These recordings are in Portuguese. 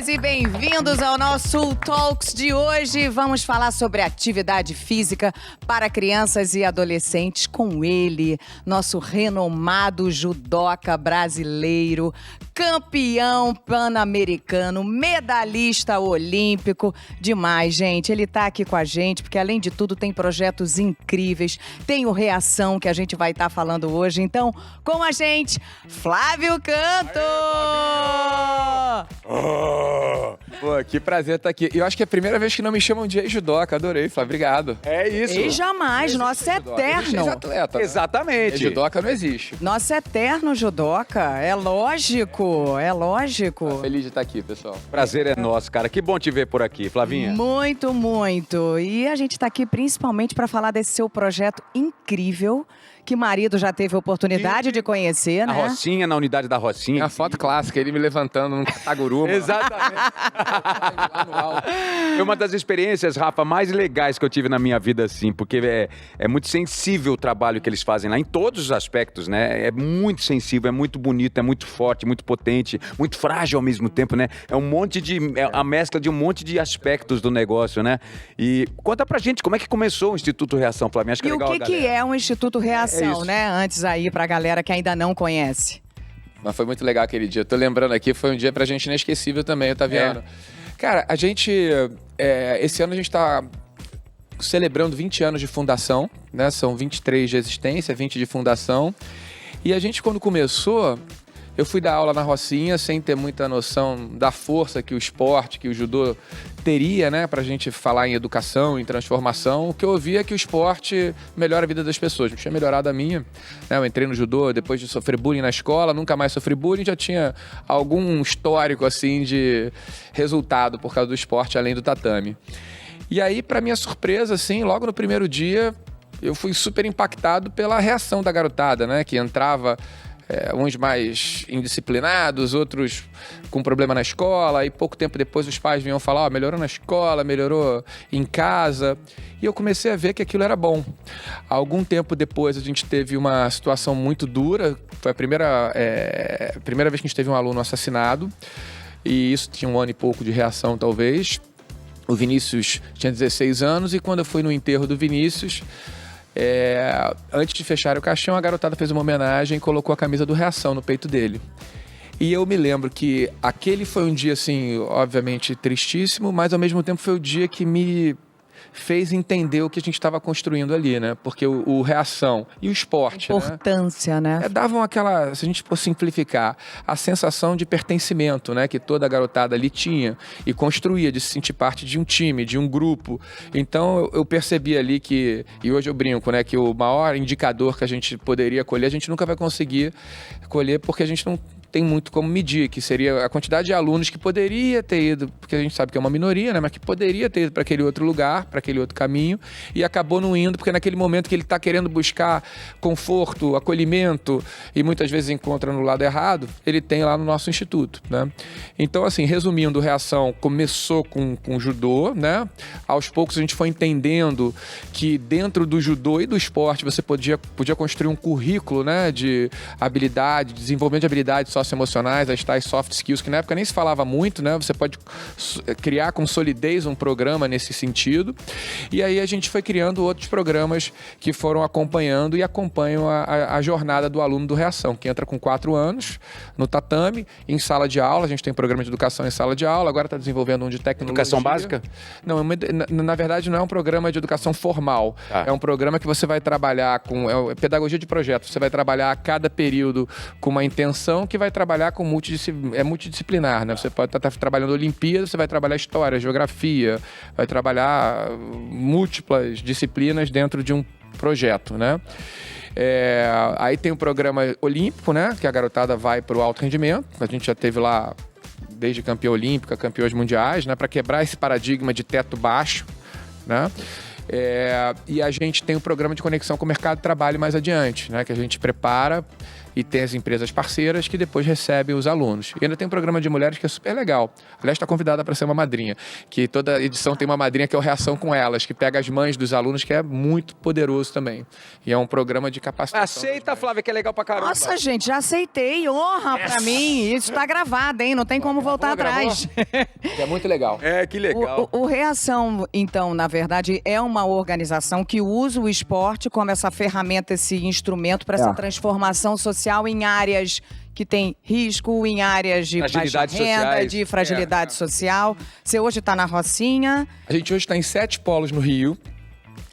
bem-vindas e bem-vindos ao nosso Talks de hoje. Vamos falar sobre atividade física para crianças e adolescentes com ele, nosso renomado judoca brasileiro, campeão pan-americano, medalhista olímpico. Demais, gente. Ele tá aqui com a gente porque, além de tudo, tem projetos incríveis. Tem o Reação, que a gente vai estar falando hoje. Então, com a gente, Flávio Canto! Pô, que prazer estar aqui. E eu acho que é a primeira vez que não me chamam de ex-judoca. Adorei, Flávio. Obrigado. É isso. E jamais, nosso eterno. Ex-atleta. Exatamente. Judoca não existe. Nosso eterno judoca. É lógico, é lógico. Feliz de estar aqui, pessoal. Prazer é nosso, cara. Que bom te ver por aqui, Flavinha. Muito, muito. E a gente está aqui principalmente para falar desse seu projeto incrível, que marido já teve a oportunidade de conhecer, Na né? Rocinha, na unidade da Rocinha. A foto clássica, ele me levantando num Kataguruma. Exatamente. É uma das experiências, Rafa, mais legais que eu tive na minha vida, assim, porque é muito sensível o trabalho que eles fazem lá, em todos os aspectos, né? É muito sensível, é muito bonito, é muito forte, muito potente, muito frágil ao mesmo tempo, né? É um monte de... É a mescla de um monte de aspectos do negócio, né? E conta pra gente, como é que começou o Instituto Reação, Flavinha? Acho que E é legal, o que é o Instituto Reação, isso. né? Antes aí, pra galera que ainda não conhece. Mas foi muito legal aquele dia. Tô lembrando aqui, foi um dia pra gente inesquecível também, Otaviano. Cara, a gente... esse ano a gente tá celebrando 20 anos de fundação, né? São 23 de existência, 20 de fundação. E a gente, quando começou... Eu fui dar aula na Rocinha sem ter muita noção da força que o esporte, que o judô teria, né? Pra gente falar em educação, em transformação. O que eu ouvia é que o esporte melhora a vida das pessoas. Não tinha melhorado a minha. Né? Eu entrei no judô depois de sofrer bullying na escola, nunca mais sofri bullying, já tinha algum histórico, assim, de resultado por causa do esporte, além do tatame. E aí, pra minha surpresa, assim, logo no primeiro dia, eu fui super impactado pela reação da garotada, né? Que entrava... uns mais indisciplinados, outros com problema na escola, e pouco tempo depois os pais vinham falar, melhorou na escola, melhorou em casa, e eu comecei a ver que aquilo era bom. Algum tempo depois a gente teve uma situação muito dura, foi a primeira vez que a gente teve um aluno assassinado, e isso tinha 1 ano e pouco de reação talvez. O Vinícius tinha 16 anos, e quando eu fui no enterro do Vinícius... antes de fechar o caixão, a garotada fez uma homenagem e colocou a camisa do Reação no peito dele. E eu me lembro que aquele foi um dia, assim, obviamente tristíssimo, mas ao mesmo tempo foi o dia que me fez entender o que a gente estava construindo ali, né? Porque o Reação e o esporte, Importância, né? Davam aquela, se a gente for simplificar, a sensação de pertencimento, né? Que toda a garotada ali tinha e construía, de se sentir parte de um time, de um grupo. Então eu percebi ali que, e hoje eu brinco, né? Que o maior indicador que a gente poderia colher, a gente nunca vai conseguir colher porque a gente não tem muito como medir, que seria a quantidade de alunos que poderia ter ido, porque a gente sabe que é uma minoria, né? Mas que poderia ter ido para aquele outro lugar, para aquele outro caminho, e acabou não indo, porque naquele momento que ele está querendo buscar conforto, acolhimento, e muitas vezes encontra no lado errado, ele tem lá no nosso instituto, né? Então, assim, resumindo, Reação começou com judô, né? Aos poucos a gente foi entendendo que dentro do judô e do esporte você podia construir um currículo, né? De habilidade, desenvolvimento de habilidades socioemocionais, as tais soft skills, que na época nem se falava muito, né? Você pode criar com solidez um programa nesse sentido. E aí a gente foi criando outros programas que foram acompanhando e acompanham a jornada do aluno do Reação, que entra com 4 anos no tatame, em sala de aula. A gente tem programa de educação em sala de aula, agora está desenvolvendo um de tecnologia. Educação básica? Não, na verdade não é um programa de educação formal. É um programa que você vai trabalhar com pedagogia de projeto. Você vai trabalhar a cada período com uma intenção que vai trabalhar com multidisciplinar, né? Você pode estar trabalhando Olimpíada, você vai trabalhar história, geografia, vai trabalhar múltiplas disciplinas dentro de um projeto, né? Aí tem o programa olímpico, né? Que a garotada vai para o alto rendimento. A gente já teve lá desde campeã olímpica, campeões mundiais, né? Para quebrar esse paradigma de teto baixo, né? E a gente tem um programa de conexão com o mercado de trabalho mais adiante, né? Que a gente prepara E tem as empresas parceiras que depois recebem os alunos. E ainda tem um programa de mulheres que é super legal. Aliás, está convidada para ser uma madrinha. Que toda edição tem uma madrinha que é o Reação com Elas, que pega as mães dos alunos, que é muito poderoso também. E é um programa de capacitação. Aceita, Flávia, que é legal pra caramba. Nossa, gente, já aceitei. Honra pra mim. Isso tá gravado, hein? Não tem como voltar atrás. É muito legal. É, que legal. O Reação, então, na verdade, é uma organização que usa o esporte como essa ferramenta, esse instrumento para essa transformação social em áreas que tem risco, em áreas de baixa Fragilidades renda, sociais. de fragilidade social. Você hoje está na Rocinha. A gente hoje está em 7 polos no Rio.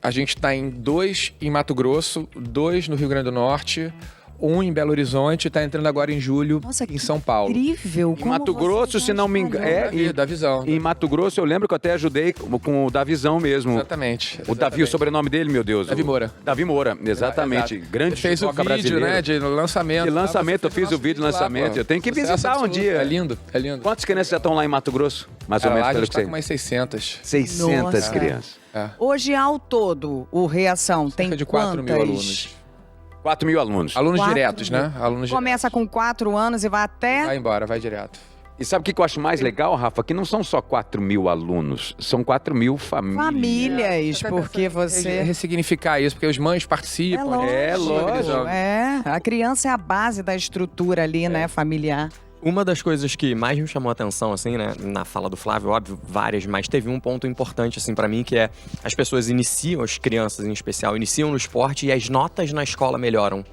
A gente está em 2 em Mato Grosso, 2 no Rio Grande do Norte, 1 em Belo Horizonte, está entrando agora em julho em São Paulo. Incrível. Em Mato Grosso, se não me engano. Da Visão. Em Mato Grosso, eu lembro que eu até ajudei com o Davizão mesmo. Exatamente. O Davi, o sobrenome dele, meu Deus. Davi Moura. Davi Moura, exatamente. Exato. Grande Ele fez o judoca vídeo, brasileiro. né, de lançamento. De lançamento, eu fiz o vídeo de lançamento. Eu tenho que visitar um dia. É lindo, é lindo. Quantas crianças já estão lá em Mato Grosso? Mais ou Cara, menos, lá a pelo gente que tá sei. com mais 600. 600 Nossa. crianças. É. Hoje, ao todo, o Reação tem Cerca de 4 mil quantas? alunos. 4 mil alunos. Alunos 4 diretos, mil. né? Alunos Começa com 4 anos e vai até... Vai embora, vai direto. E sabe o que eu acho mais legal, Rafa? Que não são só 4 mil alunos, são 4 mil famílias. Famílias, porque você... Ressignificar isso, porque os mães participam. É lógico. É, a criança é a base da estrutura ali, né, familiar. Uma das coisas que mais me chamou a atenção, assim, né, na fala do Flávio, óbvio, várias, mas teve um ponto importante, assim, pra mim, que é as pessoas iniciam, as crianças em especial, iniciam no esporte e as notas na escola melhoram.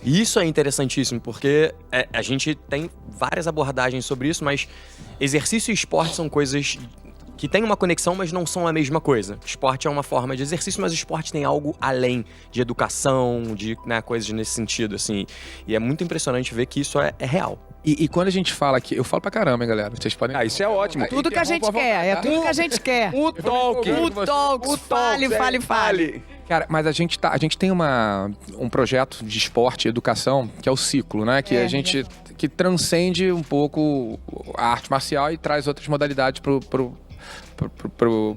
E isso é interessantíssimo, porque a gente tem várias abordagens sobre isso, mas exercício e esporte são coisas que têm uma conexão, mas não são a mesma coisa. Esporte é uma forma de exercício, mas o esporte tem algo além de educação, de, né, coisas nesse sentido, assim. E é muito impressionante ver que isso é real. E quando a gente fala aqui, eu falo pra caramba, hein, galera. Vocês podem. Ah, isso é ótimo. Tudo que a gente quer, é tudo que a gente quer. O talk. O Talks, fale. Cara, mas a gente tem um projeto de esporte e educação, que é o Ciclo, né? Que a gente que transcende um pouco a arte marcial e traz outras modalidades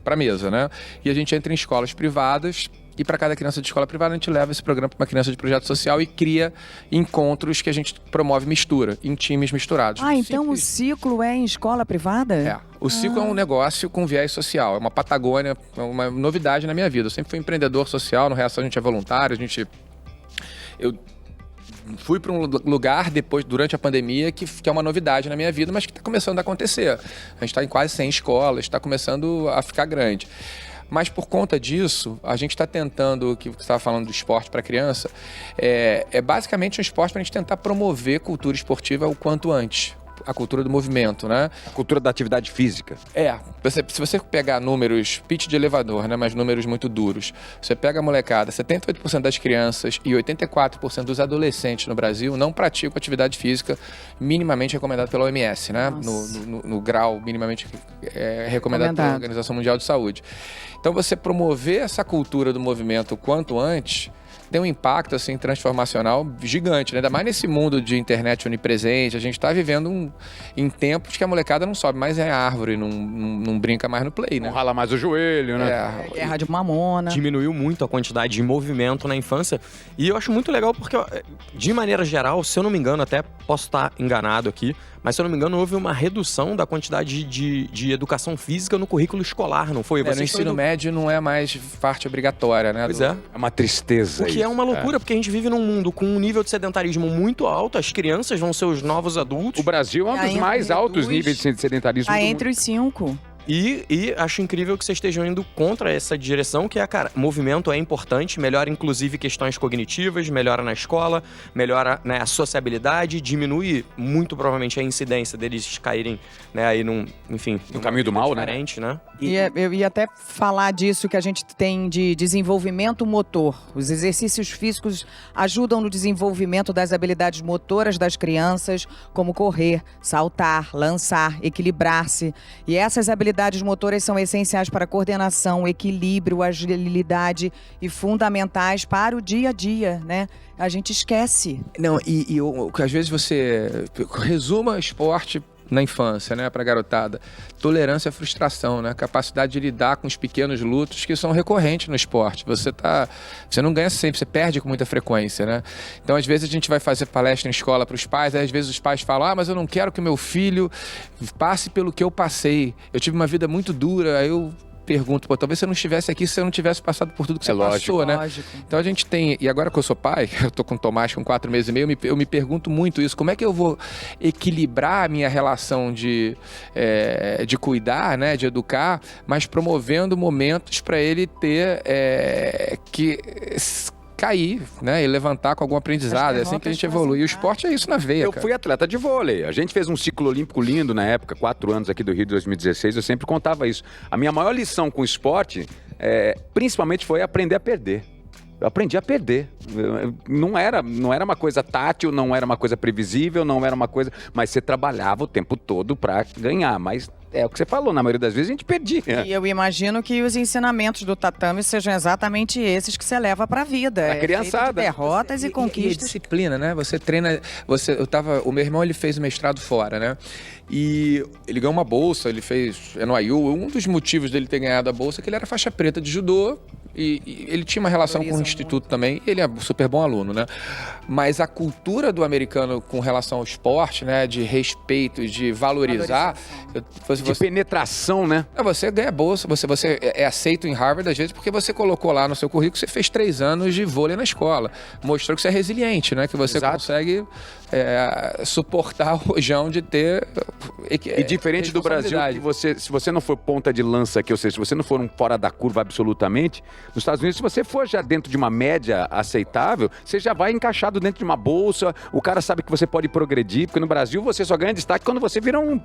pra mesa, né? E a gente entra em escolas privadas. E para cada criança de escola privada, a gente leva esse programa para uma criança de projeto social e cria encontros que a gente promove mistura, em times misturados. Ah, então o ciclo é em escola privada? É. O ciclo é um negócio com viés social. É uma Patagônia, é uma novidade na minha vida. Eu sempre fui empreendedor social, no Reação a gente é voluntário, eu fui para um lugar durante a pandemia, que é uma novidade na minha vida, mas que está começando a acontecer. A gente está em quase 100 escolas, está começando a ficar grande. Mas por conta disso, a gente está tentando, que você estava falando do esporte para criança, é basicamente um esporte para a gente tentar promover cultura esportiva o quanto antes. A cultura do movimento, né? A cultura da atividade física. Se você pegar números, pitch de elevador, né? Mas números muito duros. Você pega a molecada, 78% das crianças e 84% dos adolescentes no Brasil não praticam atividade física minimamente recomendada pela OMS, né? No grau minimamente recomendado pela Organização Mundial de Saúde. Então, você promover essa cultura do movimento o quanto antes tem um impacto assim transformacional gigante, né? Ainda mais nesse mundo de internet onipresente. A gente está vivendo em tempos que a molecada não sobe mais em árvore, não brinca mais no play, né? Não rala mais o joelho, né? Guerra de mamona. Diminuiu muito a quantidade de movimento na infância. E eu acho muito legal porque, de maneira geral, se eu não me engano, até posso estar enganado aqui, mas se eu não me engano, houve uma redução da quantidade de educação física no currículo escolar, não foi? No ensino médio não é mais parte obrigatória, né? Pois é. É uma tristeza. O que é uma loucura, porque a gente vive num mundo com um nível de sedentarismo muito alto, as crianças vão ser os novos adultos. O Brasil é um dos mais altos níveis de sedentarismo do mundo. Entre os 5. E acho incrível que vocês estejam indo contra essa direção, que é, cara, movimento é importante, melhora inclusive questões cognitivas, melhora na escola, melhora, né, a sociabilidade, diminui muito provavelmente a incidência deles caírem, né, aí num caminho do mal, diferente, né? Eu ia até falar disso que a gente tem de desenvolvimento motor. Os exercícios físicos ajudam no desenvolvimento das habilidades motoras das crianças, como correr, saltar, lançar, equilibrar-se. E essas habilidades motoras são essenciais para a coordenação, equilíbrio, agilidade e fundamentais para o dia a dia, né? A gente esquece. Não, às vezes você resuma esporte na infância, né, pra garotada. Tolerância à frustração, né? Capacidade de lidar com os pequenos lutos que são recorrentes no esporte. Você não ganha sempre, você perde com muita frequência, né? Então, às vezes, a gente vai fazer palestra em escola para os pais, aí, às vezes os pais falam, mas eu não quero que o meu filho passe pelo que eu passei. Eu tive uma vida muito dura, aí eu pergunto, talvez você não estivesse aqui se eu não tivesse passado por tudo que você passou, né? Lógico. Então a gente tem, e agora que eu sou pai, eu tô com o Tomás com 4 meses e meio, eu me pergunto muito isso, como é que eu vou equilibrar a minha relação de cuidar, né, de educar, mas promovendo momentos para ele ter que cair, né, e levantar com algum aprendizado, é assim que a gente evolui. E o esporte é isso na veia, Eu cara. fui atleta de vôlei. A gente fez um ciclo olímpico lindo na época, 4 anos aqui do Rio de 2016, eu sempre contava isso. A minha maior lição com o esporte, principalmente, foi aprender a perder. Eu aprendi a perder. Não era uma coisa tátil, não era uma coisa previsível, não era uma coisa... Mas você trabalhava o tempo todo para ganhar, mas... É o que você falou, na maioria das vezes a gente perdia. E eu imagino que os ensinamentos do tatame sejam exatamente esses que você leva pra vida. A criançada. Feito de derrotas e conquistas. E disciplina, né? Você treina... O meu irmão, ele fez o mestrado fora, né? E ele ganhou uma bolsa, ele fez NYU. Um dos motivos dele ter ganhado a bolsa é que ele era faixa preta de judô. E ele tinha uma relação com o instituto também. Ele é super bom aluno, né? Mas a cultura do americano com relação ao esporte, né? De respeito, de valorizar... De penetração, né? Você ganha bolsa, você é aceito em Harvard, às vezes, porque você colocou lá no seu currículo que você fez 3 anos de vôlei na escola. Mostrou que você é resiliente, né? Que você consegue suportar o rojão de ter... E diferente do Brasil, que se você não for ponta de lança aqui, ou seja, se você não for um fora da curva absolutamente, nos Estados Unidos, se você for já dentro de uma média aceitável, você já vai encaixado dentro de uma bolsa, o cara sabe que você pode progredir, porque no Brasil você só ganha destaque quando você vira um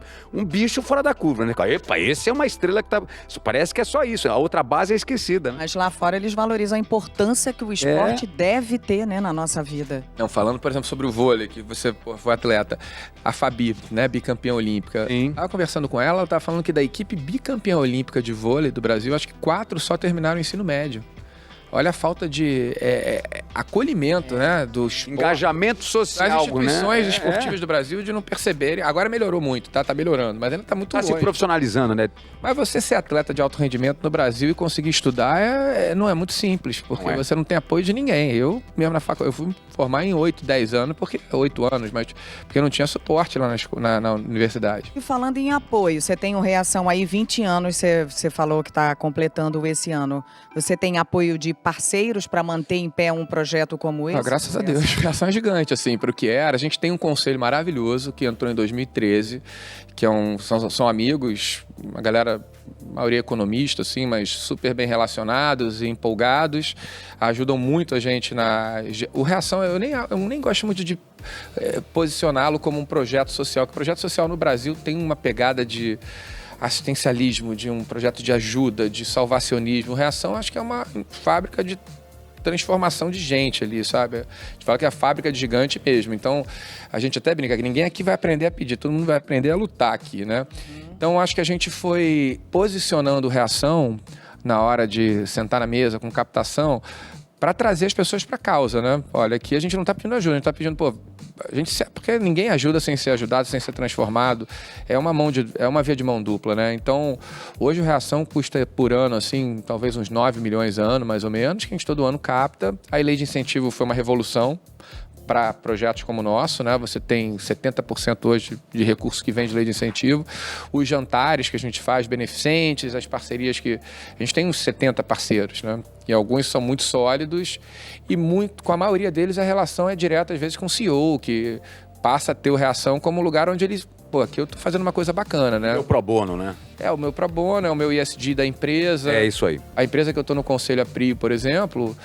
bicho fora da curva, né? Epa, esse é uma estrela que tá... Parece que é só isso, a outra base é esquecida, né? Mas lá fora eles valorizam a importância que o esporte deve ter, né, na nossa vida. Não, falando, por exemplo, sobre o vôlei, que você foi atleta, a Fabi, né, bicampeã olímpica. Sim. Tava conversando com ela tava falando que da equipe bicampeã olímpica de vôlei do Brasil, acho que 4 só terminaram o ensino médio. Olha a falta de acolhimento, né? Dos engajamento social, das instituições né? esportivas do Brasil de não perceberem. Agora melhorou muito, tá? Tá melhorando, mas ainda tá muito longe. Tá se profissionalizando, né? Mas você ser atleta de alto rendimento no Brasil e conseguir estudar não é muito simples, porque você não tem apoio de ninguém. Eu mesmo na faculdade, eu fui me formar em 8, 10 anos, 8 anos, mas porque não tinha suporte lá na universidade. E falando em apoio, você tem o Reação aí 20 anos, você falou que está completando esse ano. Você tem apoio de parceiros para manter em pé um projeto como esse? Graças a Deus, a reação é gigante, assim, para o que era. A gente tem um conselho maravilhoso que entrou em 2013, que são amigos, uma galera, a maioria economista, assim, mas super bem relacionados e empolgados, ajudam muito a gente o Reação, eu nem gosto muito de posicioná-lo como um projeto social, porque o projeto social no Brasil tem uma pegada de assistencialismo, de um projeto de ajuda, de salvacionismo. Reação, acho que é uma fábrica de transformação de gente ali, sabe? A gente fala que é a fábrica de gigante mesmo. Então, a gente até brinca que ninguém aqui vai aprender a pedir, todo mundo vai aprender a lutar aqui, né? Então, acho que a gente foi posicionando Reação na hora de sentar na mesa com captação para trazer as pessoas para a causa, né? Olha, aqui a gente não está pedindo ajuda, a gente está pedindo, porque ninguém ajuda sem ser ajudado, sem ser transformado. É uma via de mão dupla, né? Então, hoje o Reação custa por ano, assim, talvez uns 9 milhões a ano, mais ou menos, que a gente todo ano capta. A lei de incentivo foi uma revolução para projetos como o nosso, né? Você tem 70% hoje de recursos que vem de lei de incentivo. Os jantares que a gente faz, beneficentes, as parcerias que... A gente tem uns 70 parceiros, né? E alguns são muito sólidos e com a maioria deles a relação é direta, às vezes, com o CEO, que passa a ter o Reação como um lugar onde eles... aqui eu tô fazendo uma coisa bacana, né? Meu pro bono, né? O meu pro bono, é o meu ESG da empresa. É isso aí. A empresa que eu tô no conselho, a PRI, por exemplo,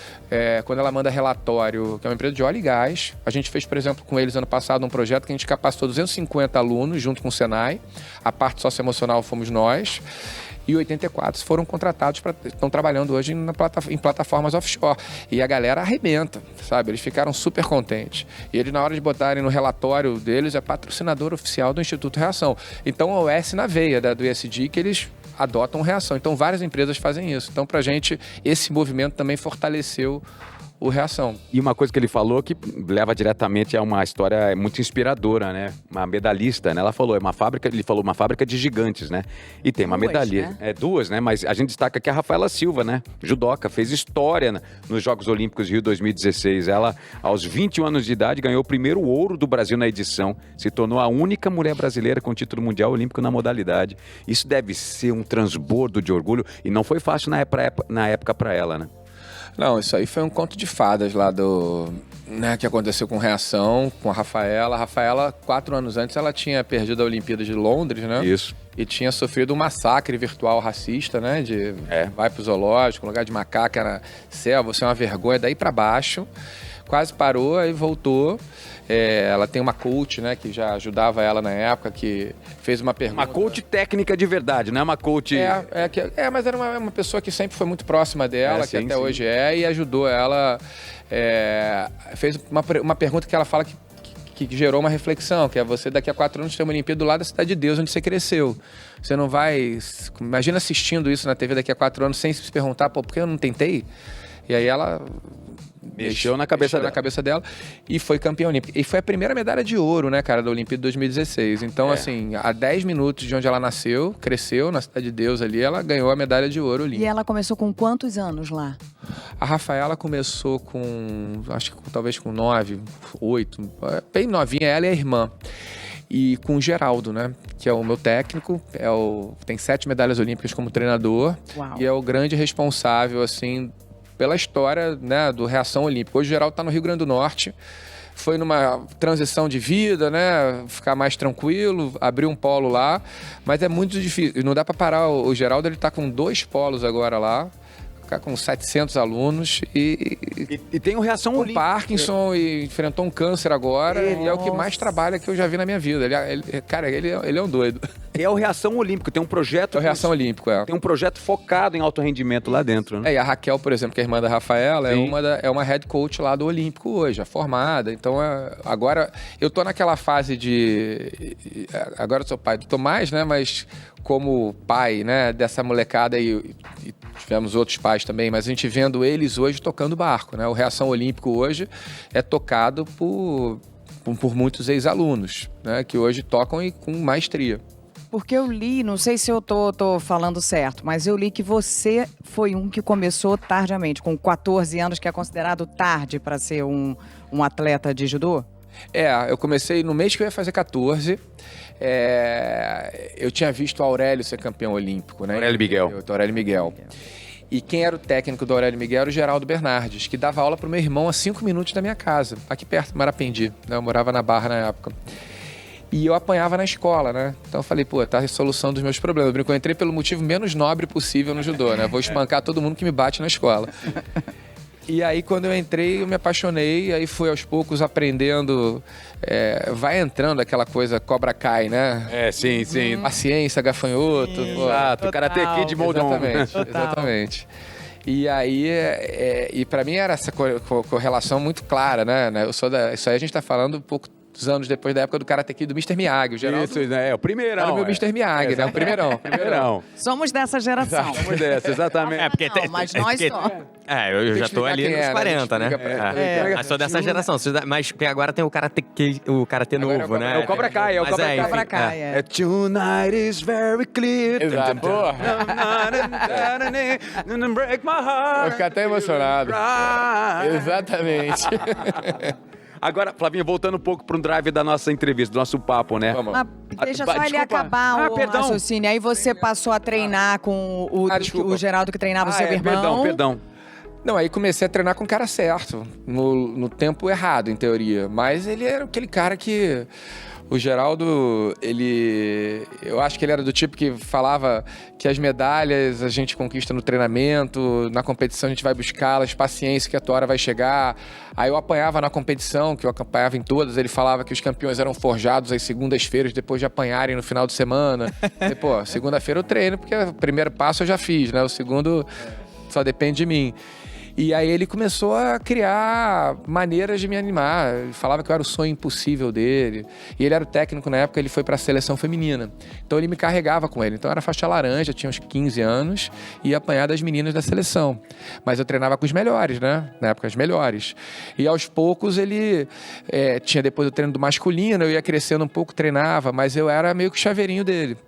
quando ela manda relatório, que é uma empresa de óleo e gás, a gente fez, por exemplo, com eles ano passado um projeto que a gente capacitou 250 alunos junto com o Senai. A parte socioemocional fomos nós. E 84 foram contratados, estão trabalhando hoje em plataformas offshore. E a galera arrebenta, sabe? Eles ficaram super contentes. E eles, na hora de botarem no relatório deles, é patrocinador oficial do Instituto Reação. Então, é o S na veia do ESG que eles adotam Reação. Então, várias empresas fazem isso. Então, pra gente, esse movimento também fortaleceu o Reação. E uma coisa que ele falou que leva diretamente a uma história muito inspiradora, né? Uma medalhista, né? Ela falou, ele falou uma fábrica de gigantes, né? E tem uma Duas, medalhista. né? Duas, né? Mas a gente destaca aqui a Rafaela Silva, né? Judoca, fez história nos Jogos Olímpicos Rio 2016. Ela, aos 21 anos de idade, ganhou o primeiro ouro do Brasil na edição. Se tornou a única mulher brasileira com título mundial olímpico na modalidade. Isso deve ser um transbordo de orgulho. E não foi fácil na época para ela, né? Não, isso aí foi um conto de fadas lá né, que aconteceu com Reação, com a Rafaela. A Rafaela, 4 anos antes, ela tinha perdido a Olimpíada de Londres, né? Isso. E tinha sofrido um massacre virtual racista, né? Vai pro zoológico, lugar de macaco, era selva, você é uma vergonha, daí pra baixo. Quase parou, aí voltou. Ela tem uma coach, né, que já ajudava ela na época, que fez uma pergunta. Uma coach técnica de verdade, não é uma coach... Mas era uma pessoa que sempre foi muito próxima dela, que até hoje e ajudou ela. Fez uma pergunta que ela fala que gerou uma reflexão, que é você daqui a 4 anos ter uma Olimpíada do lado da Cidade de Deus, onde você cresceu. Você não vai... Imagina assistindo isso na TV daqui a 4 anos sem se perguntar, por que eu não tentei? E aí ela... Mexeu na cabeça dela e foi campeã olímpica. E foi a primeira medalha de ouro, né, cara, da Olimpíada de 2016. Então, assim, a 10 minutos de onde ela nasceu, cresceu na Cidade de Deus ali, ela ganhou a medalha de ouro olímpica. E ela começou com quantos anos lá? A Rafaela começou acho que talvez com 9, 8, bem novinha, ela e a irmã. E com o Geraldo, né, que é o meu técnico, tem 7 medalhas olímpicas como treinador. Uau. E é o grande responsável, assim, pela história, né, do Reação Olímpica. Hoje o Geraldo está no Rio Grande do Norte, foi numa transição de vida, né, ficar mais tranquilo, abrir um polo lá, mas é muito difícil, não dá para parar. O Geraldo, ele está com 2 polos agora lá, ficar com 700 alunos e tem o Reação com Olímpica. Parkinson e enfrentou um câncer agora, e é o que mais trabalha que eu já vi na minha vida. Ele é um doido. É o Reação Olímpico, tem um projeto... É o Reação Olímpico, Tem um projeto focado em alto rendimento lá dentro, né? E a Raquel, por exemplo, que é a irmã da Rafaela, é uma head coach lá do Olímpico hoje, formada. Então, agora, eu tô naquela fase de... Agora eu sou pai do Tomás, né? Mas como pai, né, dessa molecada e tivemos outros pais também, mas a gente vendo eles hoje tocando barco, né? O Reação Olímpico hoje é tocado por muitos ex-alunos, né? Que hoje tocam e com maestria. Porque eu li, não sei se eu tô falando certo, mas eu li que você foi um que começou tardiamente, com 14 anos, que é considerado tarde para ser um atleta de judô? Eu comecei no mês que eu ia fazer 14. Eu tinha visto o Aurélio ser campeão olímpico, né? Aurélio Miguel. E quem era o técnico do Aurélio Miguel era o Geraldo Bernardes, que dava aula pro meu irmão a 5 minutos da minha casa, aqui perto, em Marapendi, né? Eu morava na Barra na época. E eu apanhava na escola, né? Então eu falei, tá a solução dos meus problemas. Eu entrei pelo motivo menos nobre possível no judô, né? Vou espancar todo mundo que me bate na escola. E aí, quando eu entrei, eu me apaixonei, aí fui aos poucos aprendendo. Vai entrando aquela coisa Cobra Kai, né? Sim. Paciência, gafanhoto. Exato, Karate Kid Moldon. Exatamente. E aí, pra mim era essa correlação muito clara, né? Isso aí a gente tá falando um pouco anos depois da época do Karate Kid do Mr. Miyagi. O Geraldo Isso, o primeirão. era o meu Mr. Miyagi, né? O primeirão. Somos dessa geração. Somos dessa, exatamente. Mas nós só. Eu já tô ali nos 40, né? Mas sou dessa geração. Mas agora tem o Karate novo, né? É o Cobra Kai, Cobra Kai. Tonight is very clear. Exato. Break my heart. Vou ficar até emocionado. Exatamente. Agora, Flavinho, voltando um pouco para um drive da nossa entrevista, do nosso papo, né? Mas deixa só ele acabar o raciocínio. Aí você passou a treinar com o Geraldo que treinava o seu irmão. Perdão. Não, aí comecei a treinar com o cara certo, no tempo errado, em teoria. Mas ele era aquele cara que... O Geraldo, eu acho que ele era do tipo que falava que as medalhas a gente conquista no treinamento, na competição a gente vai buscá-las, paciência que a tua hora vai chegar. Aí eu apanhava na competição, que eu apanhava em todas, ele falava que os campeões eram forjados às segundas-feiras depois de apanharem no final de semana. E, segunda-feira eu treino, porque o primeiro passo eu já fiz, né? O segundo só depende de mim. E aí ele começou a criar maneiras de me animar. Ele falava que eu era o sonho impossível dele. E ele era o técnico na época, ele foi para a seleção feminina. Então ele me carregava com ele. Então eu era faixa laranja, tinha uns 15 anos e ia apanhar das meninas da seleção. Mas eu treinava com os melhores, né? Na época, os melhores. E aos poucos ele tinha depois o treino do masculino, eu ia crescendo um pouco, treinava, mas eu era meio que o chaveirinho dele.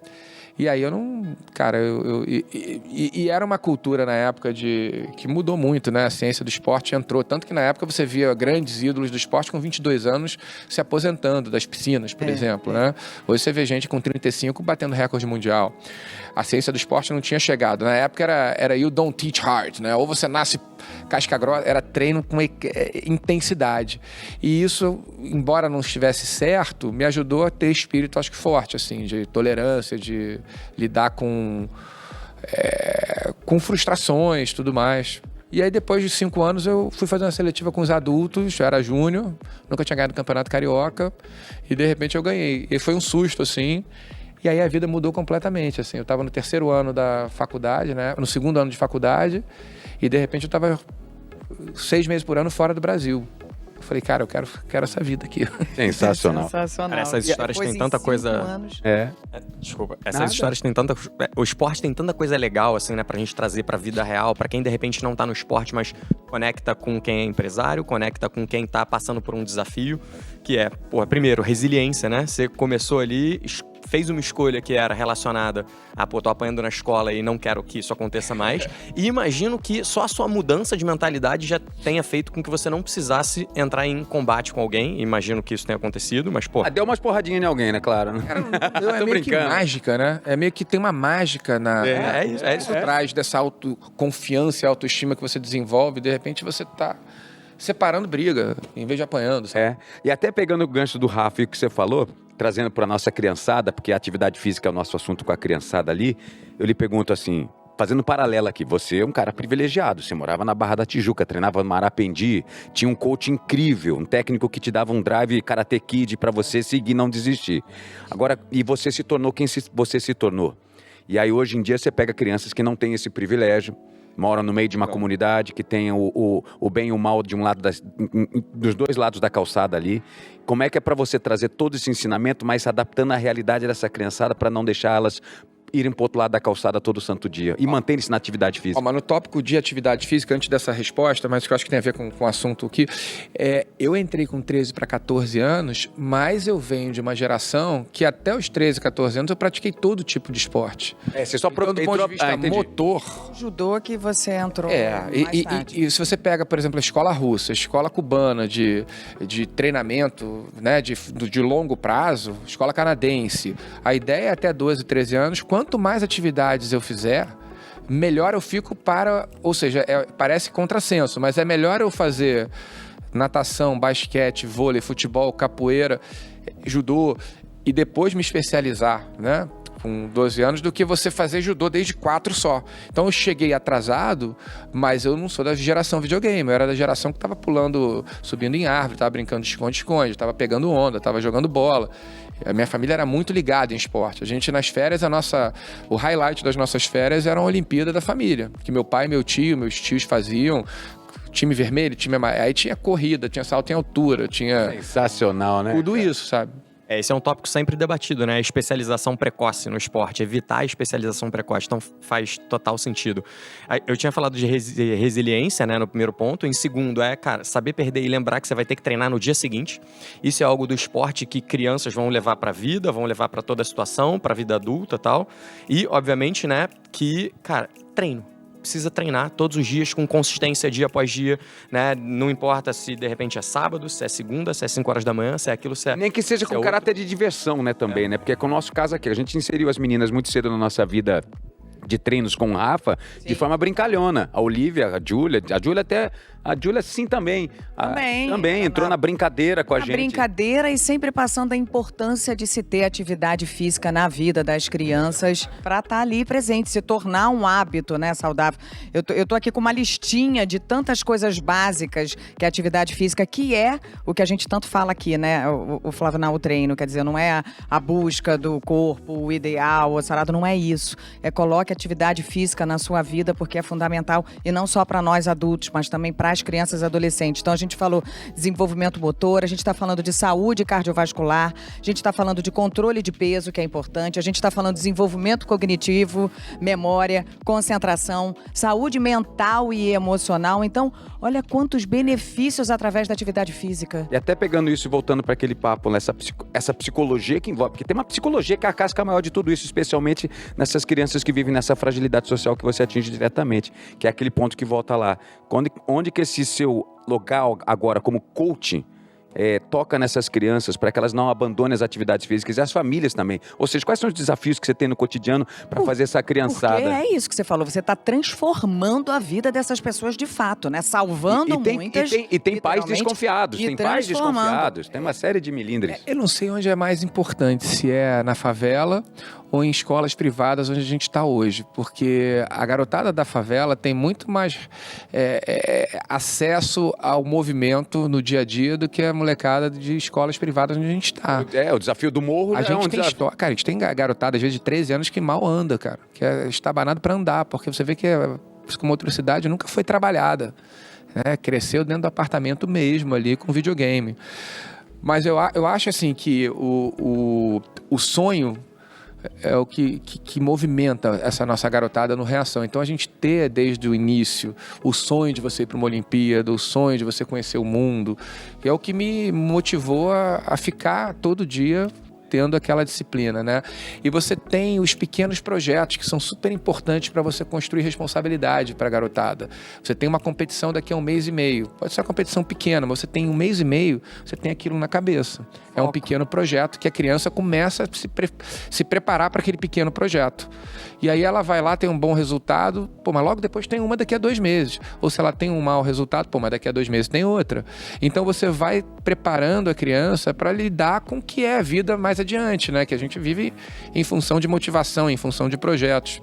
E aí eu não... Cara, e era uma cultura na época que mudou muito, né? A ciência do esporte entrou. Tanto que na época você via grandes ídolos do esporte com 22 anos se aposentando das piscinas, por exemplo, né? Hoje você vê gente com 35 batendo recorde mundial. A ciência do esporte não tinha chegado. Na época era you don't teach hard, né? Ou você nasce casca grossa, era treino com intensidade. E isso, embora não estivesse certo, me ajudou a ter espírito, acho que forte, assim, de tolerância, de lidar com frustrações, tudo mais. E aí, depois de 5 anos, eu fui fazer uma seletiva com os adultos, eu era júnior, nunca tinha ganhado o Campeonato Carioca, e de repente eu ganhei. E foi um susto, assim, e aí a vida mudou completamente, assim. Eu estava no 3º ano da faculdade, né? No 2º ano de faculdade, e de repente eu estava 6 meses por ano fora do Brasil. Eu falei, cara, eu quero essa vida aqui. Sensacional. Sensacional. Cara, essas histórias têm tanta coisa... Desculpa. Essas histórias têm tanta... O esporte tem tanta coisa legal, assim, né? Pra gente trazer pra vida real, pra quem de repente não tá no esporte, mas conecta com quem é empresário, conecta com quem tá passando por um desafio, que é, primeiro, resiliência, né? Você começou ali, fez uma escolha que era relacionada a, tô apanhando na escola e não quero que isso aconteça mais. E imagino que só a sua mudança de mentalidade já tenha feito com que você não precisasse entrar em combate com alguém. Imagino que isso tenha acontecido, mas, deu umas porradinhas em alguém, né, claro? Né? Cara, é meio que mágica, né? É meio que tem uma mágica isso traz dessa autoconfiança e autoestima que você desenvolve. De repente você tá separando briga, em vez de apanhando, sabe? E até pegando o gancho do Rafa e o que você falou, trazendo para nossa criançada, porque a atividade física é o nosso assunto com a criançada ali, eu lhe pergunto assim, fazendo um paralelo aqui, você é um cara privilegiado, você morava na Barra da Tijuca, treinava no Marapendi, tinha um coach incrível, um técnico que te dava um drive Karate Kid para você seguir e não desistir. Agora, e você se tornou quem você se tornou. E aí hoje em dia você pega crianças que não têm esse privilégio, moram no meio de uma comunidade que tem o bem e o mal de um lado dos dois lados da calçada ali. Como é que é para você trazer todo esse ensinamento, mas se adaptando à realidade dessa criançada para não deixar elas irem para o outro lado da calçada todo santo dia e manterem-se na atividade física? Mas no tópico de atividade física, antes dessa resposta, mas que eu acho que tem a ver com o assunto aqui, eu entrei com 13 para 14 anos, mas eu venho de uma geração que até os 13, 14 anos eu pratiquei todo tipo de esporte. Você só então, do ponto de vista motor... Judô que você entrou e se você pega, por exemplo, a escola russa, a escola cubana de treinamento, né, de longo prazo, escola canadense, a ideia é até 12, 13 anos, quanto mais atividades eu fizer, melhor eu fico ou seja, parece contrassenso, mas é melhor eu fazer natação, basquete, vôlei, futebol, capoeira, judô e depois me especializar, né? Com 12 anos, do que você fazer judô desde 4 só. Então eu cheguei atrasado, mas eu não sou da geração videogame, eu era da geração que estava pulando, subindo em árvore, estava brincando de esconde-esconde, estava pegando onda, estava jogando bola. A minha família era muito ligada em esporte. A gente, nas férias, o highlight das nossas férias era a Olimpíada da família, que meu pai, meus tios faziam. Time vermelho, aí tinha corrida, tinha salto em altura, tinha... Sensacional, né? Tudo isso, sabe? Esse é um tópico sempre debatido, né? A especialização precoce no esporte, evitar a especialização precoce. Então, faz total sentido. Eu tinha falado de resiliência, né, no primeiro ponto. Em segundo, cara, saber perder e lembrar que você vai ter que treinar no dia seguinte. Isso é algo do esporte que crianças vão levar pra vida, vão levar pra toda a situação, pra vida adulta e tal. E, obviamente, né, que, cara, treino. Precisa treinar todos os dias com consistência, dia após dia, né? Não importa se de repente é sábado, se é segunda, se é 5 horas da manhã, se é aquilo, se é... Nem que seja com caráter de diversão, né, também, né? Porque com o nosso caso aqui, a gente inseriu as meninas muito cedo na nossa vida de treinos com o Rafa, de forma brincalhona. A Olivia, a Júlia até A Júlia, sim, também. Também. Entrou na brincadeira com a Na gente. brincadeira e sempre passando a importância de se ter atividade física na vida das crianças para estar ali presente, se tornar um hábito, né, saudável. Eu tô aqui com uma listinha de tantas coisas básicas que a atividade física, que é o que a gente tanto fala aqui, né, o Flavinal Treino, quer dizer, não é a busca do corpo, o ideal, o sarado, não é isso. Coloque atividade física na sua vida porque é fundamental e não só para nós adultos, mas também para as crianças e adolescentes. Então a gente falou desenvolvimento motor, a gente está falando de saúde cardiovascular, a gente está falando de controle de peso, que é importante, a gente está falando de desenvolvimento cognitivo, memória, concentração, saúde mental e emocional. Então, olha quantos benefícios através da atividade física. E até pegando isso e voltando para aquele papo, essa psicologia que envolve, porque tem uma psicologia que é a casca maior de tudo isso, especialmente nessas crianças que vivem nessa fragilidade social que você atinge diretamente, que é aquele ponto que volta lá. Onde que esse seu local agora como coach toca nessas crianças para que elas não abandonem as atividades físicas e as famílias também? Ou seja, quais são os desafios que você tem no cotidiano para fazer essa criançada? Porque é isso que você falou, você está transformando a vida dessas pessoas de fato, né? Salvando muitas. E tem pais desconfiados, tem uma série de milindres. Eu não sei onde é mais importante, se é na favela ou em escolas privadas onde a gente está hoje, porque a garotada da favela tem muito mais acesso ao movimento no dia a dia do que a molecada de escolas privadas onde a gente está. O desafio do morro a gente tem história, cara, a gente tem garotada às vezes de 13 anos que mal anda, cara, que é estabanado para andar, porque você vê que a psicomotricidade nunca foi trabalhada, né? Cresceu dentro do apartamento mesmo ali com videogame. Mas eu acho assim que o sonho é o que movimenta essa nossa garotada no Reação. Então a gente ter desde o início o sonho de você ir para uma Olimpíada, o sonho de você conhecer o mundo, é o que me motivou a ficar todo dia tendo aquela disciplina, né? E você tem os pequenos projetos que são super importantes para você construir responsabilidade para a garotada. Você tem uma competição daqui a 1 mês e meio. Pode ser uma competição pequena, mas você tem 1 mês e meio, você tem aquilo na cabeça. É um pequeno projeto que a criança começa a se preparar para aquele pequeno projeto. E aí ela vai lá, tem um bom resultado, mas logo depois tem uma daqui a 2 meses. Ou se ela tem um mau resultado, mas daqui a 2 meses tem outra. Então você vai preparando a criança para lidar com o que é a vida mais adiante, né? Que a gente vive em função de motivação, em função de projetos.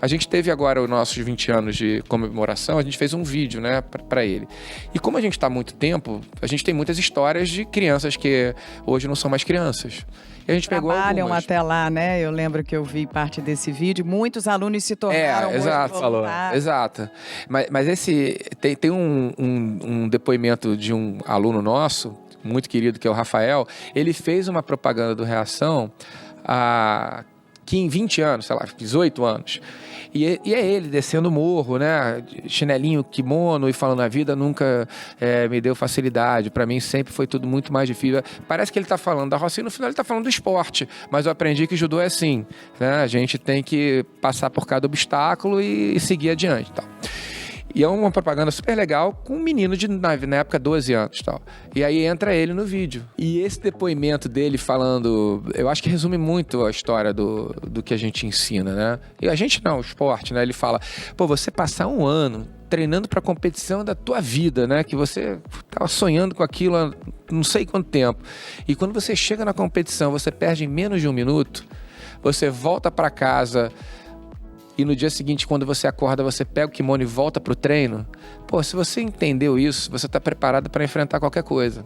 A gente teve agora os nossos 20 anos de comemoração, a gente fez um vídeo, né, para ele. E como a gente está há muito tempo, a gente tem muitas histórias de crianças que hoje não são mais crianças. E a gente trabalham pegou até lá, né? Eu lembro que eu vi parte desse vídeo. Muitos alunos se tornaram exato, falou. Exato. Mas esse tem um depoimento de um aluno nosso, muito querido, que é o Rafael. Ele fez uma propaganda do Reação há 20 anos, sei lá, 18 anos. E é ele descendo o morro, né? Chinelinho, kimono, e falando: a vida nunca me deu facilidade. Para mim sempre foi tudo muito mais difícil. Parece que ele tá falando da roça e no final ele tá falando do esporte. Mas eu aprendi que judô é assim, né? A gente tem que passar por cada obstáculo e seguir adiante, tal. E é uma propaganda super legal com um menino de, na época, 12 anos e tal. E aí entra ele no vídeo. E esse depoimento dele falando, eu acho que resume muito a história do que a gente ensina, né? E a gente não, o esporte, né? Ele fala: você passar 1 ano treinando para a competição da tua vida, né? Que você estava sonhando com aquilo há não sei quanto tempo. E quando você chega na competição, você perde em menos de 1 minuto, você volta para casa. E no dia seguinte, quando você acorda, você pega o kimono e volta pro treino. Se você entendeu isso, você está preparado para enfrentar qualquer coisa.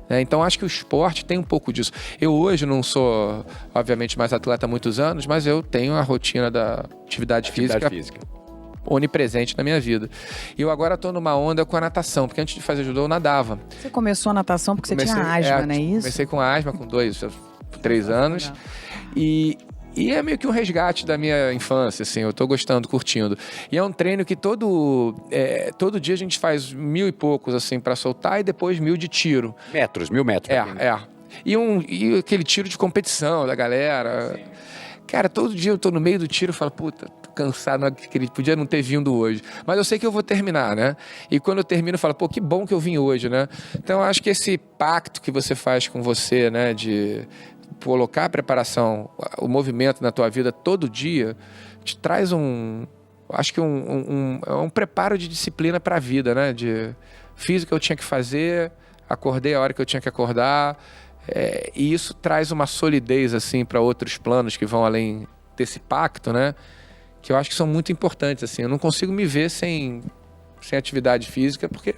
Então, acho que o esporte tem um pouco disso. Eu hoje não sou, obviamente, mais atleta há muitos anos, mas eu tenho a rotina da atividade física onipresente na minha vida. E eu agora estou numa onda com a natação, porque antes de fazer judô eu nadava. Você começou a natação porque você tinha asma, não é isso? Comecei com asma com 3 anos. E é meio que um resgate da minha infância, assim, eu tô gostando, curtindo. E é um treino que todo dia a gente faz 1.000 e poucos, assim, pra soltar, e depois 1.000 de tiro. 1.000 metros. E aquele tiro de competição da galera. Sim. Cara, todo dia eu tô no meio do tiro e falo: puta, tô cansado, podia não ter vindo hoje. Mas eu sei que eu vou terminar, né? E quando eu termino, eu falo: que bom que eu vim hoje, né? Então, eu acho que esse pacto que você faz com você, né, de colocar a preparação, o movimento na tua vida todo dia, te traz um preparo de disciplina para a vida, né? fiz o que eu tinha que fazer, acordei a hora que eu tinha que acordar. E isso traz uma solidez assim para outros planos que vão além desse pacto, né? Que eu acho que são muito importantes, assim. Eu não consigo me ver sem atividade física, porque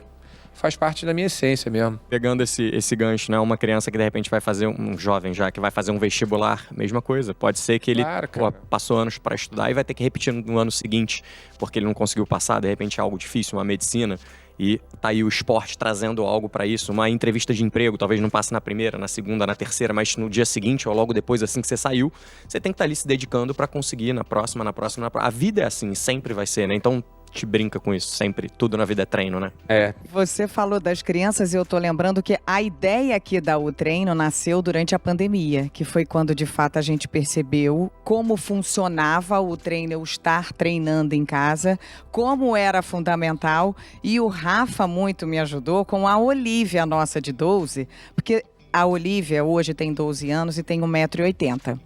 faz parte da minha essência mesmo. Pegando esse gancho, né? Uma criança que de repente vai fazer, um jovem já, que vai fazer um vestibular, mesma coisa. Pode ser que ele passou anos para estudar e vai ter que repetir no ano seguinte, porque ele não conseguiu passar, de repente é algo difícil, uma medicina. E tá aí o esporte trazendo algo para isso. Uma entrevista de emprego, talvez não passe na primeira, na segunda, na terceira, mas no dia seguinte ou logo depois, assim que você saiu, você tem que estar ali se dedicando para conseguir na próxima. A vida é assim, sempre vai ser, né? Então, te brinca com isso, sempre. Tudo na vida é treino, né? Você falou das crianças e eu tô lembrando que a ideia aqui da U Treino nasceu durante a pandemia, que foi quando de fato a gente percebeu como funcionava o treino, eu estar treinando em casa, como era fundamental, e o Rafa muito me ajudou com a Olivia, nossa de 12, porque a Olivia hoje tem 12 anos e tem 1,80 m.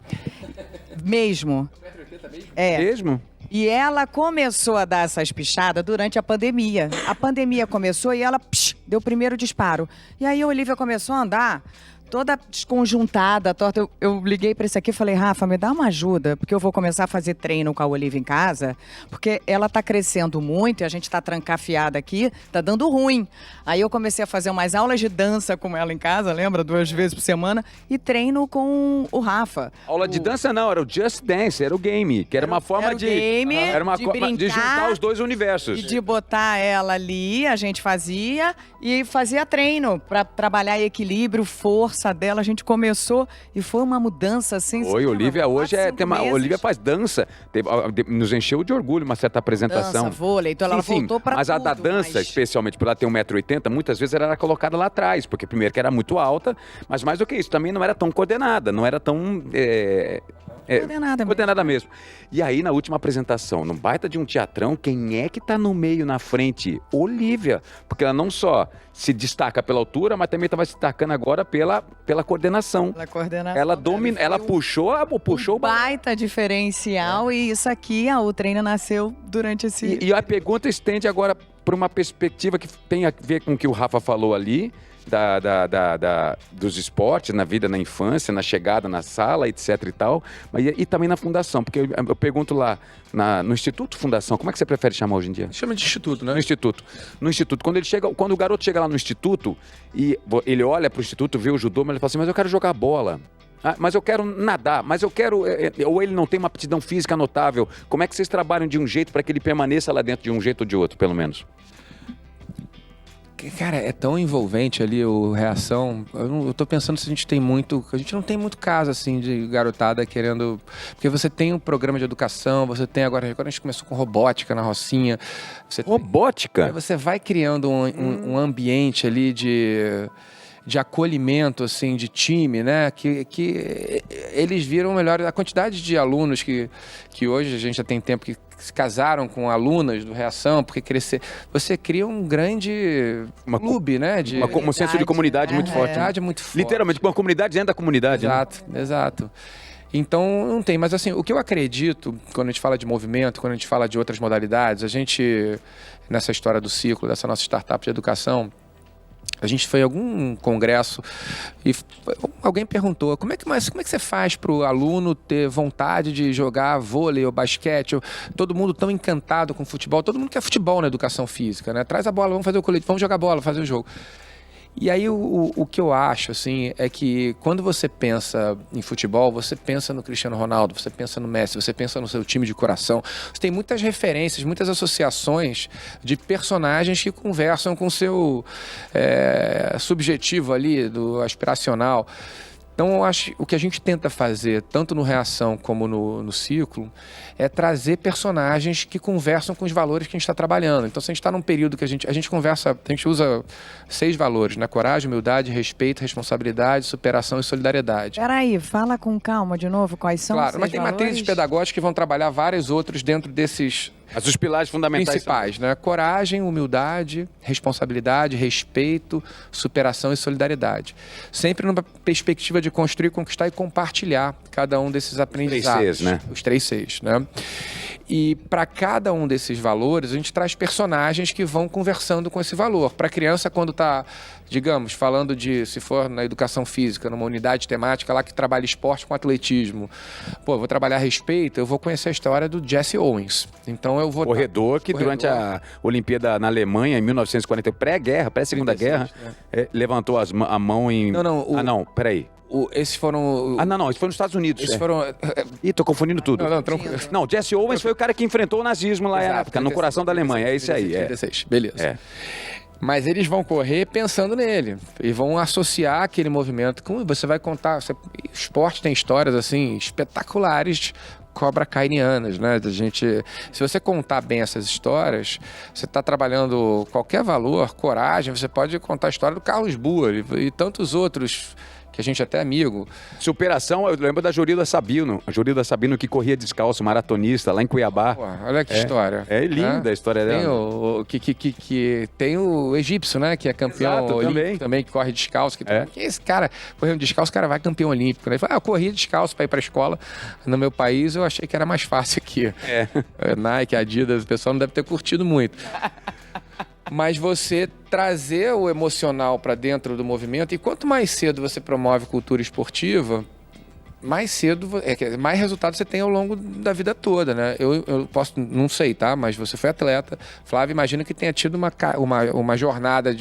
Mesmo. 1,80 m mesmo? Mesmo? E ela começou a dar essas pichadas durante a pandemia. A pandemia começou e ela deu o primeiro disparo. E aí a Olivia começou a andar toda desconjuntada, torta. Eu liguei para esse aqui e falei, Rafa, me dá uma ajuda, porque eu vou começar a fazer treino com a Olivia em casa, porque ela tá crescendo muito e a gente tá trancafiada aqui, tá dando ruim. Aí eu comecei a fazer umas aulas de dança com ela em casa, lembra? 2 vezes por semana, e treino com o Rafa. Aula de dança não, era o Just Dance, era o game, que era uma forma de... Game, era uma de forma de juntar os dois universos. E de botar ela ali, a gente fazia, e fazia treino para trabalhar equilíbrio, força dela. A gente começou e foi uma mudança assim. Oi, Olivia hoje Olivia faz dança. Nos encheu de orgulho uma certa apresentação. Dança, vôlei, então ela voltou para Mas a da dança, especialmente por ela ter 1,80 m, muitas vezes ela era colocada lá atrás, porque primeiro que era muito alta, mas mais do que isso, também não era tão coordenada, não era tão... coordenada mesmo. E aí, na última apresentação, num baita de um teatrão, quem é que tá no meio, na frente? Olivia. Porque ela não só se destaca pela altura, mas também estava se destacando agora pela coordenação. Pela coordenação. Ela puxou o baita diferencial, e isso aqui, o treino nasceu durante esse... E a pergunta estende agora para uma perspectiva que tem a ver com o que o Rafa falou ali, dos esportes, na vida, na infância, na chegada na sala, etc e tal, mas e também na fundação, porque eu pergunto lá no Instituto Fundação, como é que você prefere chamar hoje em dia? Chama de instituto, né? No Instituto. Quando o garoto chega lá no Instituto e ele olha pro Instituto, vê o judô, mas ele fala assim, mas eu quero jogar bola. Mas eu quero nadar, mas eu quero... Ou ele não tem uma aptidão física notável. Como é que vocês trabalham de um jeito para que ele permaneça lá dentro de um jeito ou de outro, pelo menos? Cara, é tão envolvente ali o Reação. Eu tô pensando se a gente tem muito... A gente não tem muito caso, assim, de garotada querendo... Porque você tem um programa de educação, você tem agora a gente começou com robótica na Rocinha. Robótica? Aí você vai criando um ambiente ali de acolhimento, assim, de time, né? Que eles viram melhor. A quantidade de alunos que hoje a gente já tem tempo que se casaram com alunas do Reação, porque você cria um grande clube, né? Um senso de comunidade muito forte. Muito forte. Literalmente, uma comunidade dentro da comunidade. Exato, né? Exato. Então, não tem. Mas, assim, o que eu acredito, quando a gente fala de movimento, quando a gente fala de outras modalidades, a gente, nessa história do ciclo, dessa nossa startup de educação, a gente foi a algum congresso e alguém perguntou como é que você faz para o aluno ter vontade de jogar vôlei ou basquete? Todo mundo tão encantado com futebol, todo mundo quer futebol na educação física, né? Traz a bola, vamos fazer o coletivo, vamos jogar bola, fazer o jogo. E aí o que eu acho, assim, é que quando você pensa em futebol, você pensa no Cristiano Ronaldo, você pensa no Messi, você pensa no seu time de coração. Você tem muitas referências, muitas associações de personagens que conversam com o seu subjetivo ali, do aspiracional. Então, eu acho que o que a gente tenta fazer, tanto no Reação como no Ciclo, é trazer personagens que conversam com os valores que a gente está trabalhando. Então, se a gente está num período que a gente usa 6 valores, né? Coragem, humildade, respeito, responsabilidade, superação e solidariedade. Peraí, fala com calma de novo quais são os 6 Claro, mas tem valores? matrizes pedagógicas que vão trabalhar vários outros dentro desses Mas os pilares fundamentais principais, né? Coragem, humildade, responsabilidade, respeito, superação e solidariedade. Sempre numa perspectiva de construir, conquistar e compartilhar cada um desses aprendizados. 3 Cs, né? Os 3 Cs, né? E para cada um desses valores, a gente traz personagens que vão conversando com esse valor. Para a criança, quando está, digamos, falando de, se for na educação física, numa unidade temática lá que trabalha esporte com atletismo, pô, eu vou trabalhar respeito, eu vou conhecer a história do Jesse Owens. Então eu vou... Corredor que durante a Olimpíada na Alemanha, em 1940, pré-guerra, pré-segunda guerra, levantou a mão em... Não, peraí. Esses foram... Não, esses foram nos Estados Unidos. Esses foram... Ih, tô confundindo tudo. Tranquilo. Não, Jesse Owens foi o cara que enfrentou o nazismo lá na época, no coração da Alemanha. É esse aí. 36, beleza. É. Mas eles vão correr pensando nele e vão associar aquele movimento com... Você vai contar... Esporte tem histórias, assim, espetaculares, cobra kainianas, né? Se você contar bem essas histórias, você está trabalhando qualquer valor, coragem, você pode contar a história do Carlos Boer e tantos outros... que a gente até é amigo. Superação, eu lembro da Jorilda Sabino. A Jorilda Sabino que corria descalço, maratonista, lá em Cuiabá. Pô, olha que história. É linda a história dela. Tem o egípcio, né? Que é campeão olímpico também, que corre descalço. Que esse cara, correndo descalço, o cara vai campeão olímpico. Né? Ele fala, eu corria descalço para ir para a escola. No meu país, eu achei que era mais fácil aqui. Nike, Adidas, o pessoal não deve ter curtido muito. Mas você trazer o emocional para dentro do movimento, e quanto mais cedo você promove cultura esportiva, mais cedo, mais resultado você tem ao longo da vida toda, né? Eu posso, não sei, tá? Mas você foi atleta. Flávio, imagino que tenha tido uma jornada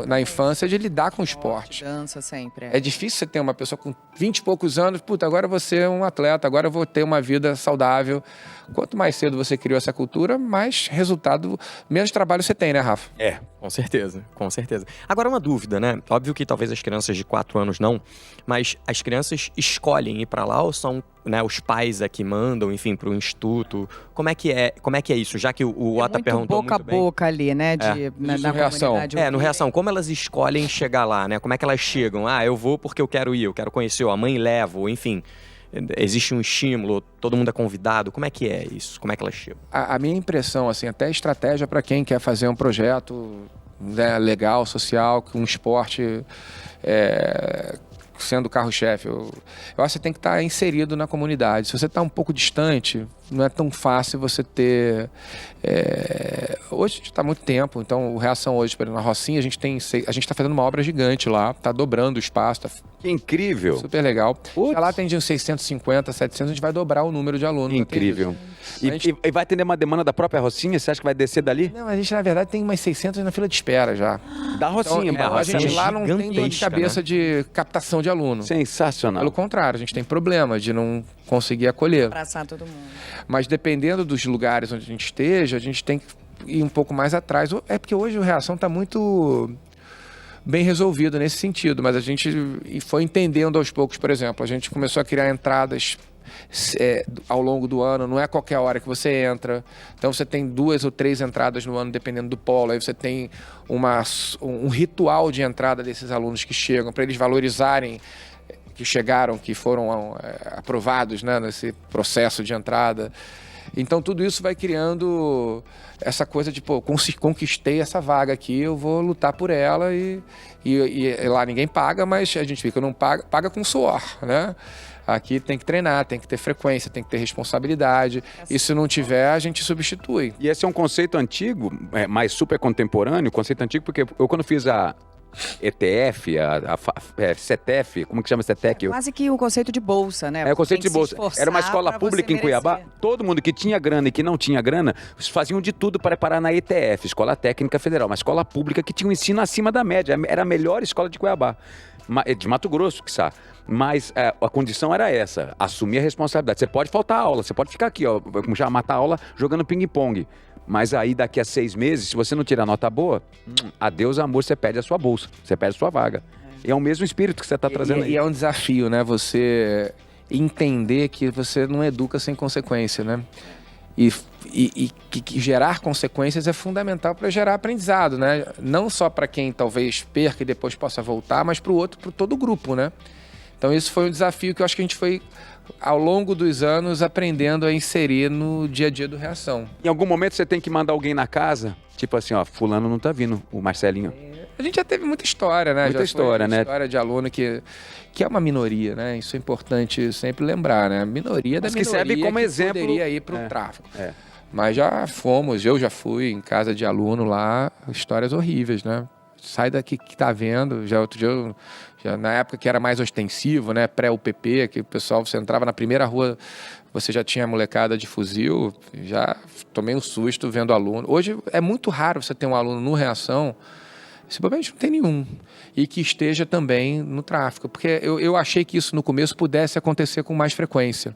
na infância de lidar com o esporte. Dança sempre. É difícil você ter uma pessoa com 20 e poucos anos, puta, agora você é um atleta, agora eu vou ter uma vida saudável. Quanto mais cedo você criou essa cultura, mais resultado, menos trabalho você tem, né, Rafa? Com certeza, com certeza. Agora uma dúvida, né? Óbvio que talvez as crianças de 4 anos não, mas as crianças escolhem ir pra lá ou são, né, os pais é que mandam, enfim, pro instituto? Como é que é isso? Já que o Ota perguntou boca muito bem. boca a boca ali, né? Na reação. comunidade. No Reação, como elas escolhem chegar lá, né? Como é que elas chegam? Eu vou porque eu quero ir, eu quero conhecer, a mãe leva, enfim... Existe um estímulo, todo mundo é convidado. Como é que é isso? Como é que elas chegam? A minha impressão, assim, até estratégia para quem quer fazer um projeto, né, legal, social, com um esporte sendo o carro-chefe. Eu acho que você tem que estar inserido na comunidade. Se você está um pouco distante, não é tão fácil você ter... Hoje a gente está há muito tempo, então o Reação hoje, por exemplo, na Rocinha, a gente está fazendo uma obra gigante lá, está dobrando o espaço, Que incrível! Super legal. Já lá tem de uns 650, 700, a gente vai dobrar o número de alunos. Incrível. E vai atender uma demanda da própria Rocinha? Você acha que vai descer dali? Não, a gente na verdade tem umas 600 na fila de espera já. Da Rocinha, então, a gente lá não tem dor de cabeça, né, de captação de aluno. Sensacional. Pelo contrário, a gente tem problema de não conseguir acolher. Abraçar todo mundo. Mas dependendo dos lugares onde a gente esteja, a gente tem que ir um pouco mais atrás. É porque hoje o Reação está muito bem resolvido nesse sentido, mas a gente foi entendendo aos poucos. Por exemplo, a gente começou a criar entradas ao longo do ano, não é qualquer hora que você entra. Então você tem 2 ou 3 entradas no ano, dependendo do polo. Aí você tem um ritual de entrada desses alunos que chegam, para eles valorizarem que chegaram, que foram aprovados, né, nesse processo de entrada. Então tudo isso vai criando essa coisa de, pô, conquistei essa vaga aqui, eu vou lutar por ela e lá ninguém paga, mas a gente fica, não paga com suor, né? Aqui tem que treinar, tem que ter frequência, tem que ter responsabilidade. E se não tiver, a gente substitui. E esse é um conceito antigo, mas super contemporâneo, conceito antigo, porque eu quando fiz a ETF, a CETEF, como que chama CETEC? Quase que o conceito de bolsa, né? O conceito de bolsa. Era uma escola pública em Cuiabá. Todo mundo que tinha grana e que não tinha grana faziam de tudo para parar na ETF, Escola Técnica Federal, uma escola pública que tinha um ensino acima da média. Era a melhor escola de Cuiabá. De Mato Grosso, quiçá. Mas a condição era essa, assumir a responsabilidade. Você pode faltar a aula, você pode ficar aqui, já matar a aula jogando ping-pong. Mas aí daqui a 6 meses, se você não tirar nota boa, adeus amor, você perde a sua bolsa, você perde a sua vaga. E é o mesmo espírito que você está trazendo aí. E é um desafio, né? Você entender que você não educa sem consequência, né? E que gerar consequências é fundamental para gerar aprendizado, né? Não só para quem talvez perca e depois possa voltar, mas para o outro, para todo o grupo, né? Então isso foi um desafio que eu acho que a gente foi, ao longo dos anos, aprendendo a inserir no dia a dia do Reação. Em algum momento você tem que mandar alguém na casa, tipo assim, ó, fulano não tá vindo, o Marcelinho. A gente já teve muita história, né? Muita já história, né? História de aluno que é uma minoria, né? Isso é importante sempre lembrar, né? A minoria da Mas que minoria serve como que exemplo. poderia ir para o tráfico. É. Mas eu já fui em casa de aluno lá, histórias horríveis, né? Sai daqui que tá vendo. Já outro dia, já na época que era mais ostensivo, né? Pré-UPP, que o pessoal, você entrava na primeira rua, você já tinha molecada de fuzil, já tomei um susto vendo aluno. Hoje é muito raro você ter um aluno no Reação, simplesmente não tem nenhum, e que esteja também no tráfico, porque eu achei que isso no começo pudesse acontecer com mais frequência,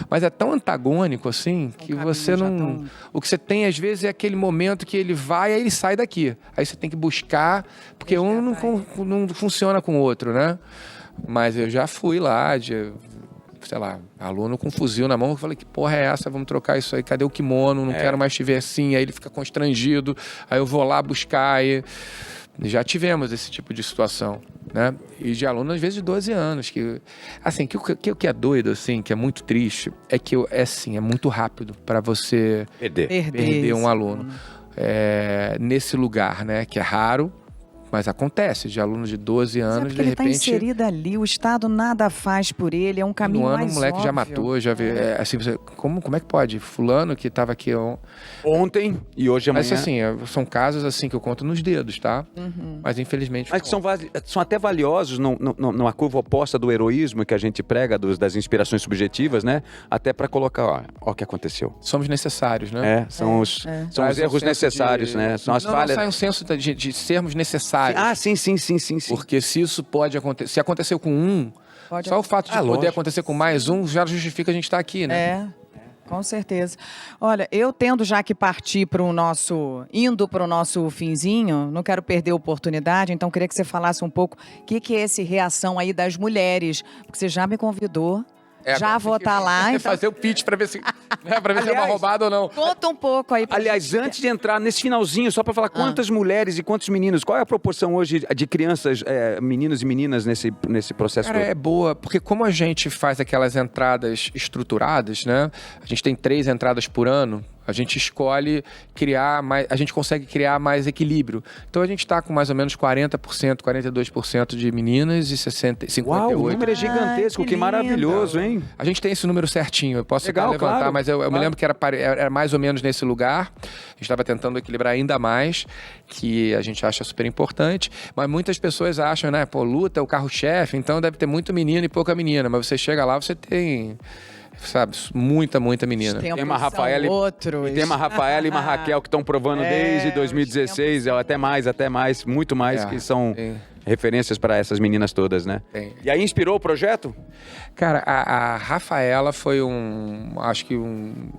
mas é tão antagônico assim, que você não... O que você tem às vezes é aquele momento que ele vai, aí ele sai daqui, aí você tem que buscar, porque um não funciona com o outro, né? Mas eu já fui lá sei lá, aluno com fuzil na mão, eu falei, que porra é essa? Vamos trocar isso aí, cadê o kimono? Não quero mais te ver assim. Aí ele fica constrangido, aí eu vou lá buscar e... Já tivemos esse tipo de situação, né? E de aluno, às vezes, de 12 anos. Que, assim, o que é doido, assim, que é muito triste, é que é muito rápido para você perder um aluno. Nesse lugar, né? Que é raro, mas acontece, de alunos de 12 anos, de repente... ele está inserido ali, o Estado nada faz por ele, é um caminho mais óbvio. Um moleque já matou, já vê... assim, como é que pode? Fulano que estava aqui ontem e hoje amanhã... Mas assim, são casos assim que eu conto nos dedos, tá? Mas infelizmente... Mas que são até valiosos numa curva oposta do heroísmo que a gente prega, das inspirações subjetivas, né? Até para colocar, ó o que aconteceu. Somos necessários, né? São os erros necessários, né? São as falhas... Não sai um senso de sermos necessários. Sim. Porque se isso pode acontecer... Se aconteceu com um, só o fato de poder acontecer com mais um já justifica a gente estar aqui, né? Com certeza. Olha, eu tendo já que partir indo para o nosso finzinho, não quero perder a oportunidade, então queria que você falasse um pouco o que é esse Reação aí das mulheres, porque você já me convidou. Já vou estar lá. Então... fazer o pitch para ver se é uma roubada ou não. Conta um pouco aí. Aliás, antes de entrar nesse finalzinho, só para falar quantas mulheres e quantos meninos, qual é a proporção hoje de crianças, meninos e meninas nesse processo? Cara, é boa, porque como a gente faz aquelas entradas estruturadas, né? A gente tem 3 entradas por ano. A gente escolhe criar mais, a gente consegue criar mais equilíbrio. Então a gente está com mais ou menos 40%, 42% de meninas e 58%. Uau, o número é gigantesco, que maravilhoso, hein? A gente tem esse número certinho, eu posso levantar, claro, mas eu me lembro que era mais ou menos nesse lugar. A gente estava tentando equilibrar ainda mais, que a gente acha super importante. Mas muitas pessoas acham, né? Pô, luta é o carro-chefe, então deve ter muito menino e pouca menina. Mas você chega lá, você tem... sabe, muita menina. Tem uma Rafaela e uma Raquel que estão provando desde 2016, até mais, muito mais, que são referências para essas meninas todas, né? E aí inspirou o projeto? Cara, a Rafaela foi acho que um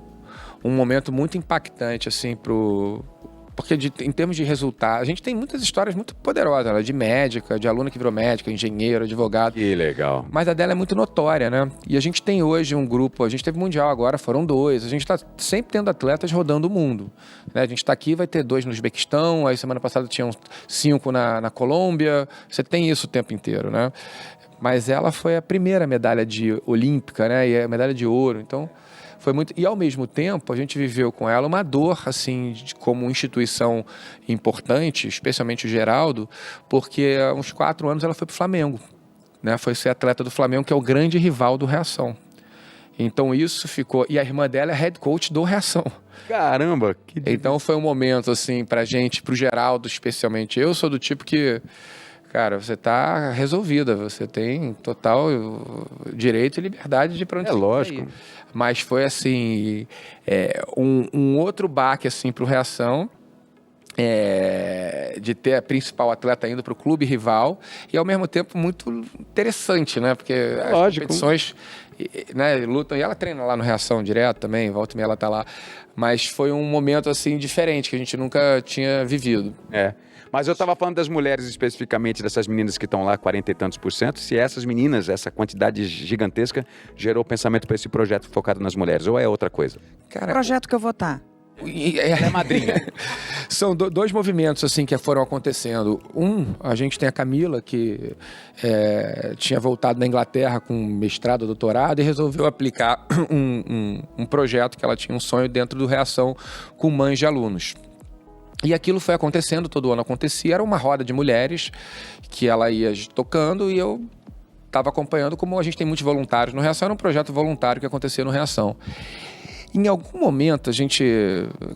momento muito impactante, assim, porque em termos de resultado, a gente tem muitas histórias muito poderosas, né? De médica, de aluna que virou médica, engenheiro, advogado. Que legal. Mas a dela é muito notória, né? E a gente tem hoje um grupo, a gente teve Mundial agora, foram 2. A gente está sempre tendo atletas rodando o mundo, né? A gente está aqui, vai ter 2 no Uzbequistão, aí semana passada tinham 5 na Colômbia. Você tem isso o tempo inteiro, né? Mas ela foi a primeira medalha olímpica, né? E a medalha de ouro, então... Foi muito... E, ao mesmo tempo, a gente viveu com ela uma dor, assim, como instituição importante, especialmente o Geraldo, porque há uns 4 anos ela foi para o Flamengo, né? Foi ser atleta do Flamengo, que é o grande rival do Reação. Então, isso ficou... E a irmã dela é head coach do Reação. Caramba! Então, foi um momento, assim, pra gente, pro Geraldo, especialmente. Eu sou do tipo que... Cara, você tá resolvida, você tem total direito e liberdade de ir pra onde você lógico. ir. Mas foi assim, um outro baque assim pro Reação, de ter a principal atleta indo pro clube rival e ao mesmo tempo muito interessante, né? Porque as competições, né, lutam, e ela treina lá no Reação direto também, volta e meia ela tá lá. Mas foi um momento assim diferente que a gente nunca tinha vivido. Mas eu estava falando das mulheres especificamente, dessas meninas que estão lá, 40 e tantos %, se essas meninas, essa quantidade gigantesca, gerou pensamento para esse projeto focado nas mulheres, ou é outra coisa? Cara, projeto que eu vou estar. Ela é madrinha. São dois movimentos assim que foram acontecendo. A gente tem a Camila, que tinha voltado da Inglaterra com mestrado, doutorado, e resolveu aplicar um projeto que ela tinha um sonho dentro do Reação com mães de alunos. E aquilo foi acontecendo, todo ano acontecia, era uma roda de mulheres que ela ia tocando e eu estava acompanhando. Como a gente tem muitos voluntários no Reação, era um projeto voluntário que acontecia no Reação. Em algum momento,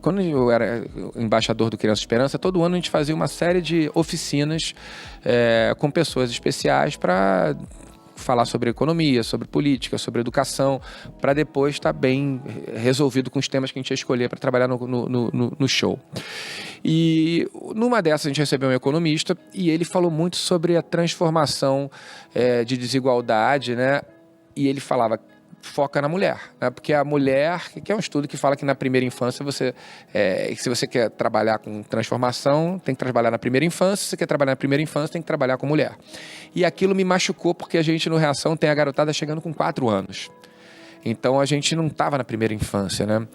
quando eu era embaixador do Criança Esperança, todo ano a gente fazia uma série de oficinas com pessoas especiais para falar sobre economia, sobre política, sobre educação, para depois estar bem resolvido com os temas que a gente ia escolher para trabalhar no show. E numa dessas a gente recebeu um economista e ele falou muito sobre a transformação de desigualdade, né? E ele falava: foca na mulher, né? Porque a mulher, que é um estudo que fala que na primeira infância se você quer trabalhar com transformação, tem que trabalhar na primeira infância. Se você quer trabalhar na primeira infância, tem que trabalhar com mulher. E aquilo me machucou, porque a gente no Reação tem a garotada chegando com 4 anos. Então a gente não estava na primeira infância, né?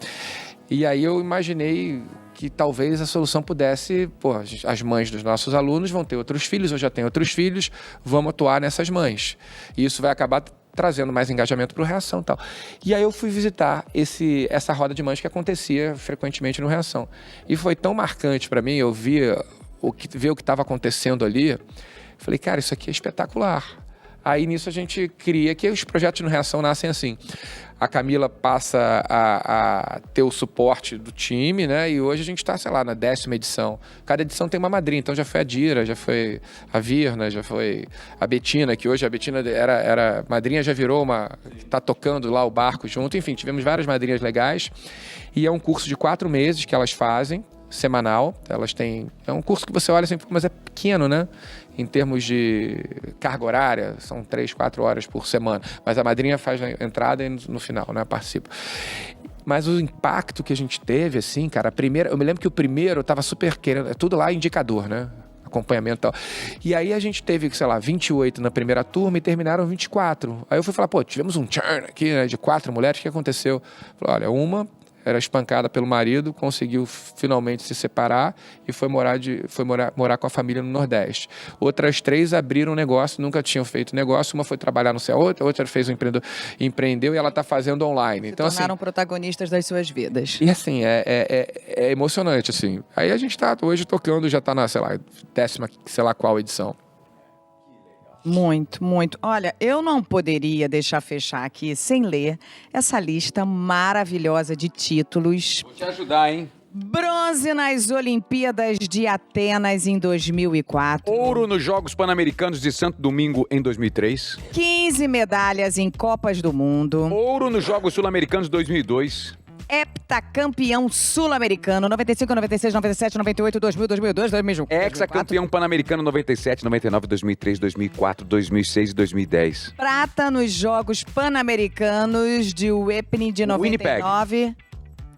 E aí eu imaginei que talvez a solução pudesse, as mães dos nossos alunos vão ter outros filhos, ou já têm outros filhos, vamos atuar nessas mães. E isso vai acabar trazendo mais engajamento para o Reação e tal. E aí eu fui visitar essa roda de mães que acontecia frequentemente no Reação. E foi tão marcante para mim, eu ver o que estava acontecendo ali. Falei, cara, isso aqui é espetacular. Aí nisso a gente cria, que os projetos no Reação nascem assim. A Camila passa a ter o suporte do time, né? E hoje a gente está, sei lá, na 10ª edição. Cada edição tem uma madrinha, então já foi a Dira, já foi a Virna, já foi a Betina, que hoje a Betina era madrinha, já virou tá tocando lá o barco junto. Enfim, tivemos várias madrinhas legais. E é um curso de 4 meses que elas fazem, semanal. É um curso que você olha assim, mas é pequeno, né? Em termos de carga horária, são 3, 4 horas por semana. Mas a madrinha faz a entrada e no final, né? Participa. Mas o impacto que a gente teve, assim, cara, eu me lembro que o primeiro eu tava super querendo, é tudo lá indicador, né? Acompanhamento e tal. E aí a gente teve, sei lá, 28 na primeira turma e terminaram 24. Aí eu fui falar, tivemos um churn aqui, né, de 4 mulheres, o que aconteceu? Falei, olha, uma era espancada pelo marido, conseguiu finalmente se separar e foi morar com a família no Nordeste. Outras 3 abriram um negócio, nunca tinham feito negócio. Uma foi trabalhar no céu, outra fez empreendeu e ela está fazendo online. Então, tornaram protagonistas das suas vidas. E assim, é emocionante, assim. Aí a gente está hoje tocando, já está na, sei lá, 10ª, sei lá qual edição. Muito, muito. Olha, eu não poderia deixar fechar aqui sem ler essa lista maravilhosa de títulos. Vou te ajudar, hein? Bronze nas Olimpíadas de Atenas em 2004. Ouro nos Jogos Pan-Americanos de Santo Domingo em 2003. 15 medalhas em Copas do Mundo. Ouro nos Jogos Sul-Americanos 2002. Heptacampeão sul-americano, 95, 96, 97, 98, 2000, 2002, 2001. Hexacampeão pan-americano 97, 99, 2003, 2004, 2006 e 2010. Prata nos Jogos Pan-Americanos de Winnipeg de 99.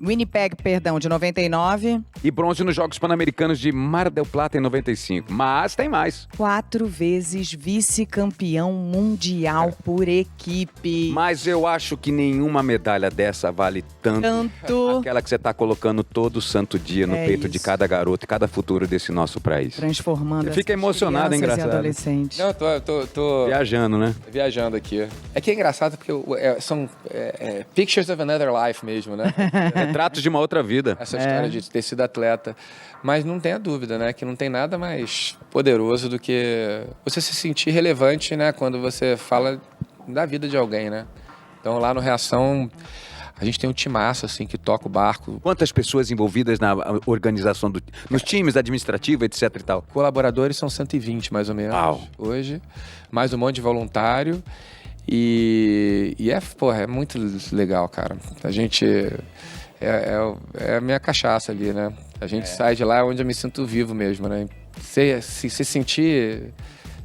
Winnipeg, perdão, de 99. E bronze nos Jogos Pan-Americanos de Mar del Plata em 95. Mas tem mais. 4 vezes vice-campeão mundial por equipe. Mas eu acho que nenhuma medalha dessa vale tanto aquela que você está colocando todo santo dia no peito de cada garoto e cada futuro desse nosso país. Transformando Fica emocionado, engraçado. E adolescentes. Não, tô viajando, né? Viajando aqui. É que é engraçado porque são pictures of another life mesmo, né? Retratos de uma outra vida. Essa história de ter sido atleta. Mas não tenha dúvida, né? Que não tem nada mais poderoso do que você se sentir relevante, né? Quando você fala da vida de alguém, né? Então lá no Reação, a gente tem um timaço, assim, que toca o barco. Quantas pessoas envolvidas na organização nos times administrativos, etc e tal? Colaboradores são 120, mais ou menos, hoje. Mais um monte de voluntário. E é muito legal, cara. A gente... É a minha cachaça ali, né? A gente sai de lá onde eu me sinto vivo mesmo, né? Se sentir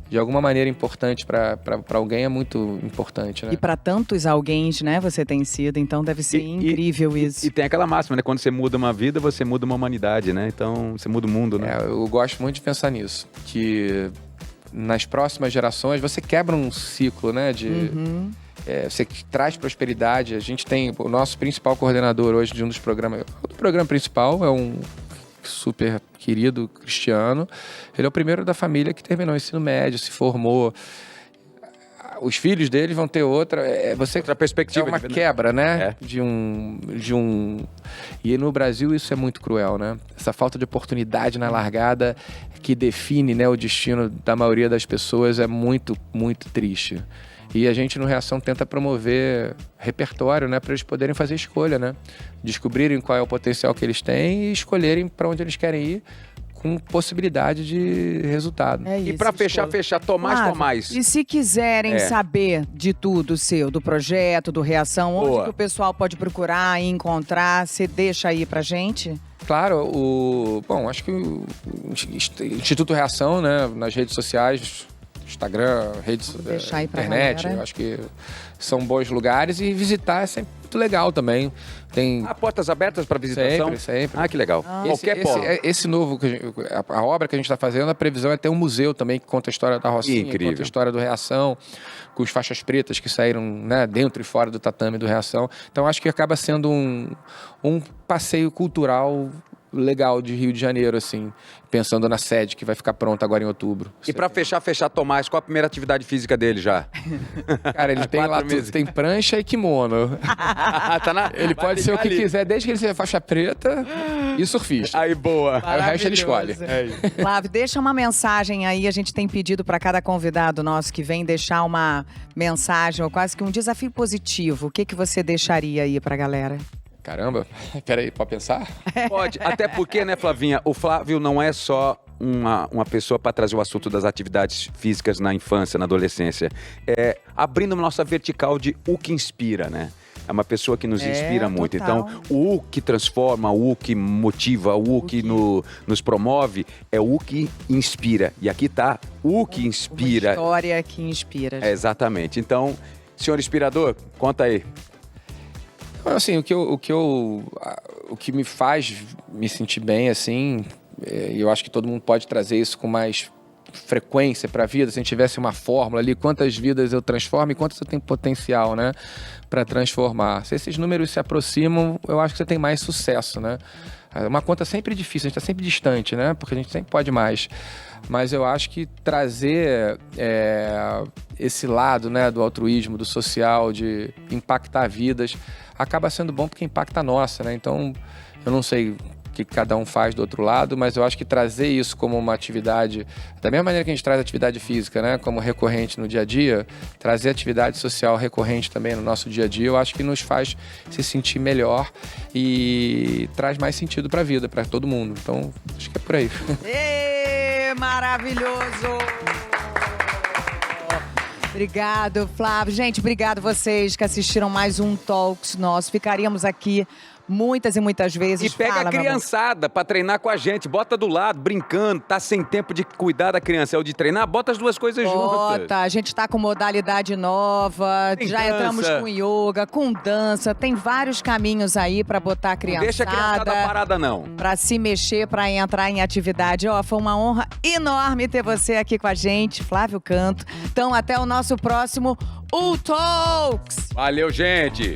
de alguma maneira importante para alguém é muito importante, né? E para tantos alguém, né, você tem sido, então deve ser incrível isso. E tem aquela máxima, né? Quando você muda uma vida, você muda uma humanidade, né? Então, você muda o mundo, né? Eu gosto muito de pensar nisso, que nas próximas gerações você quebra um ciclo, né? você traz prosperidade. A gente tem o nosso principal coordenador hoje de um dos programas. O programa principal é um super querido cristiano. Ele é o primeiro da família que terminou o ensino médio, se formou. Os filhos dele vão ter outra perspectiva. É uma quebra, né? De um... E no Brasil isso é muito cruel, né? Essa falta de oportunidade na largada que define, né, o destino da maioria das pessoas é muito, muito triste. E a gente no Reação tenta promover repertório, né, para eles poderem fazer escolha, né? Descobrirem qual é o potencial que eles têm e escolherem para onde eles querem ir, com possibilidade de resultado. E para fechar, Tomás. E se quiserem saber de tudo seu, do projeto, do Reação, onde que o pessoal pode procurar e encontrar, você deixa aí pra gente? Claro, acho que o Instituto Reação, né, nas redes sociais, Instagram, redes, internet, eu acho que são bons lugares, e visitar é sempre muito legal também. Tem portas abertas para visitação? Sempre. Ah, que legal. Qualquer polo. Esse novo, a obra que a gente está fazendo, a previsão é ter um museu também que conta a história da Rocinha, incrível, conta a história do Reação, com os faixas pretas que saíram, né, dentro e fora do tatame do Reação. Então acho que acaba sendo um passeio cultural legal de Rio de Janeiro, assim, pensando na sede que vai ficar pronta agora em outubro. E pra fechar, Tomás, qual a primeira atividade física dele já? Cara, ele tem lá tudo, tem prancha e kimono. Ele pode ser o que quiser, desde que ele seja faixa preta e surfista. Aí, boa. Aí o resto ele escolhe. Flávio, deixa uma mensagem aí, a gente tem pedido para cada convidado nosso que vem deixar uma mensagem, ou quase que um desafio positivo. O que você deixaria aí pra galera? Caramba, peraí, pode pensar? Pode, até porque, né, Flavinha, o Flávio não é só uma pessoa para trazer o assunto das atividades físicas na infância, na adolescência. Abrindo nossa vertical de o que inspira, né? É uma pessoa que nos inspira muito. Total. Então, o que transforma, o que motiva, o que nos promove é o que inspira. E aqui tá o que inspira. Uma história que inspira. Exatamente. Então, senhor inspirador, conta aí. Assim, o que me faz me sentir bem, assim, e eu acho que todo mundo pode trazer isso com mais frequência para a vida, se a gente tivesse uma fórmula ali, quantas vidas eu transformo e quantas eu tenho potencial, né, para transformar. Se esses números se aproximam, eu acho que você tem mais sucesso, né? Uma conta sempre difícil, a gente está sempre distante, né? Porque a gente sempre pode mais. Mas eu acho que trazer esse lado, né, do altruísmo, do social, de impactar vidas, acaba sendo bom porque impacta a nossa, né? Então, eu não sei o que cada um faz do outro lado, mas eu acho que trazer isso como uma atividade, da mesma maneira que a gente traz atividade física, né, como recorrente no dia a dia, trazer atividade social recorrente também no nosso dia a dia, eu acho que nos faz se sentir melhor e traz mais sentido para a vida, para todo mundo. Então, acho que é por aí. Maravilhoso! Obrigado, Flávio. Gente, obrigado vocês que assistiram mais um Talks nosso. Ficaríamos aqui muitas e muitas vezes. E pega a criançada pra treinar com a gente, bota do lado, brincando, tá sem tempo de cuidar da criança, é o de treinar, bota as duas coisas juntas. A gente tá com modalidade nova, tem já dança. Entramos com yoga, com dança, tem vários caminhos aí pra botar a criançada. Não deixa a criançada parada, não. Pra se mexer, pra entrar em atividade. Foi uma honra enorme ter você aqui com a gente, Flávio Canto. Então, até o nosso próximo Talks. Valeu, gente!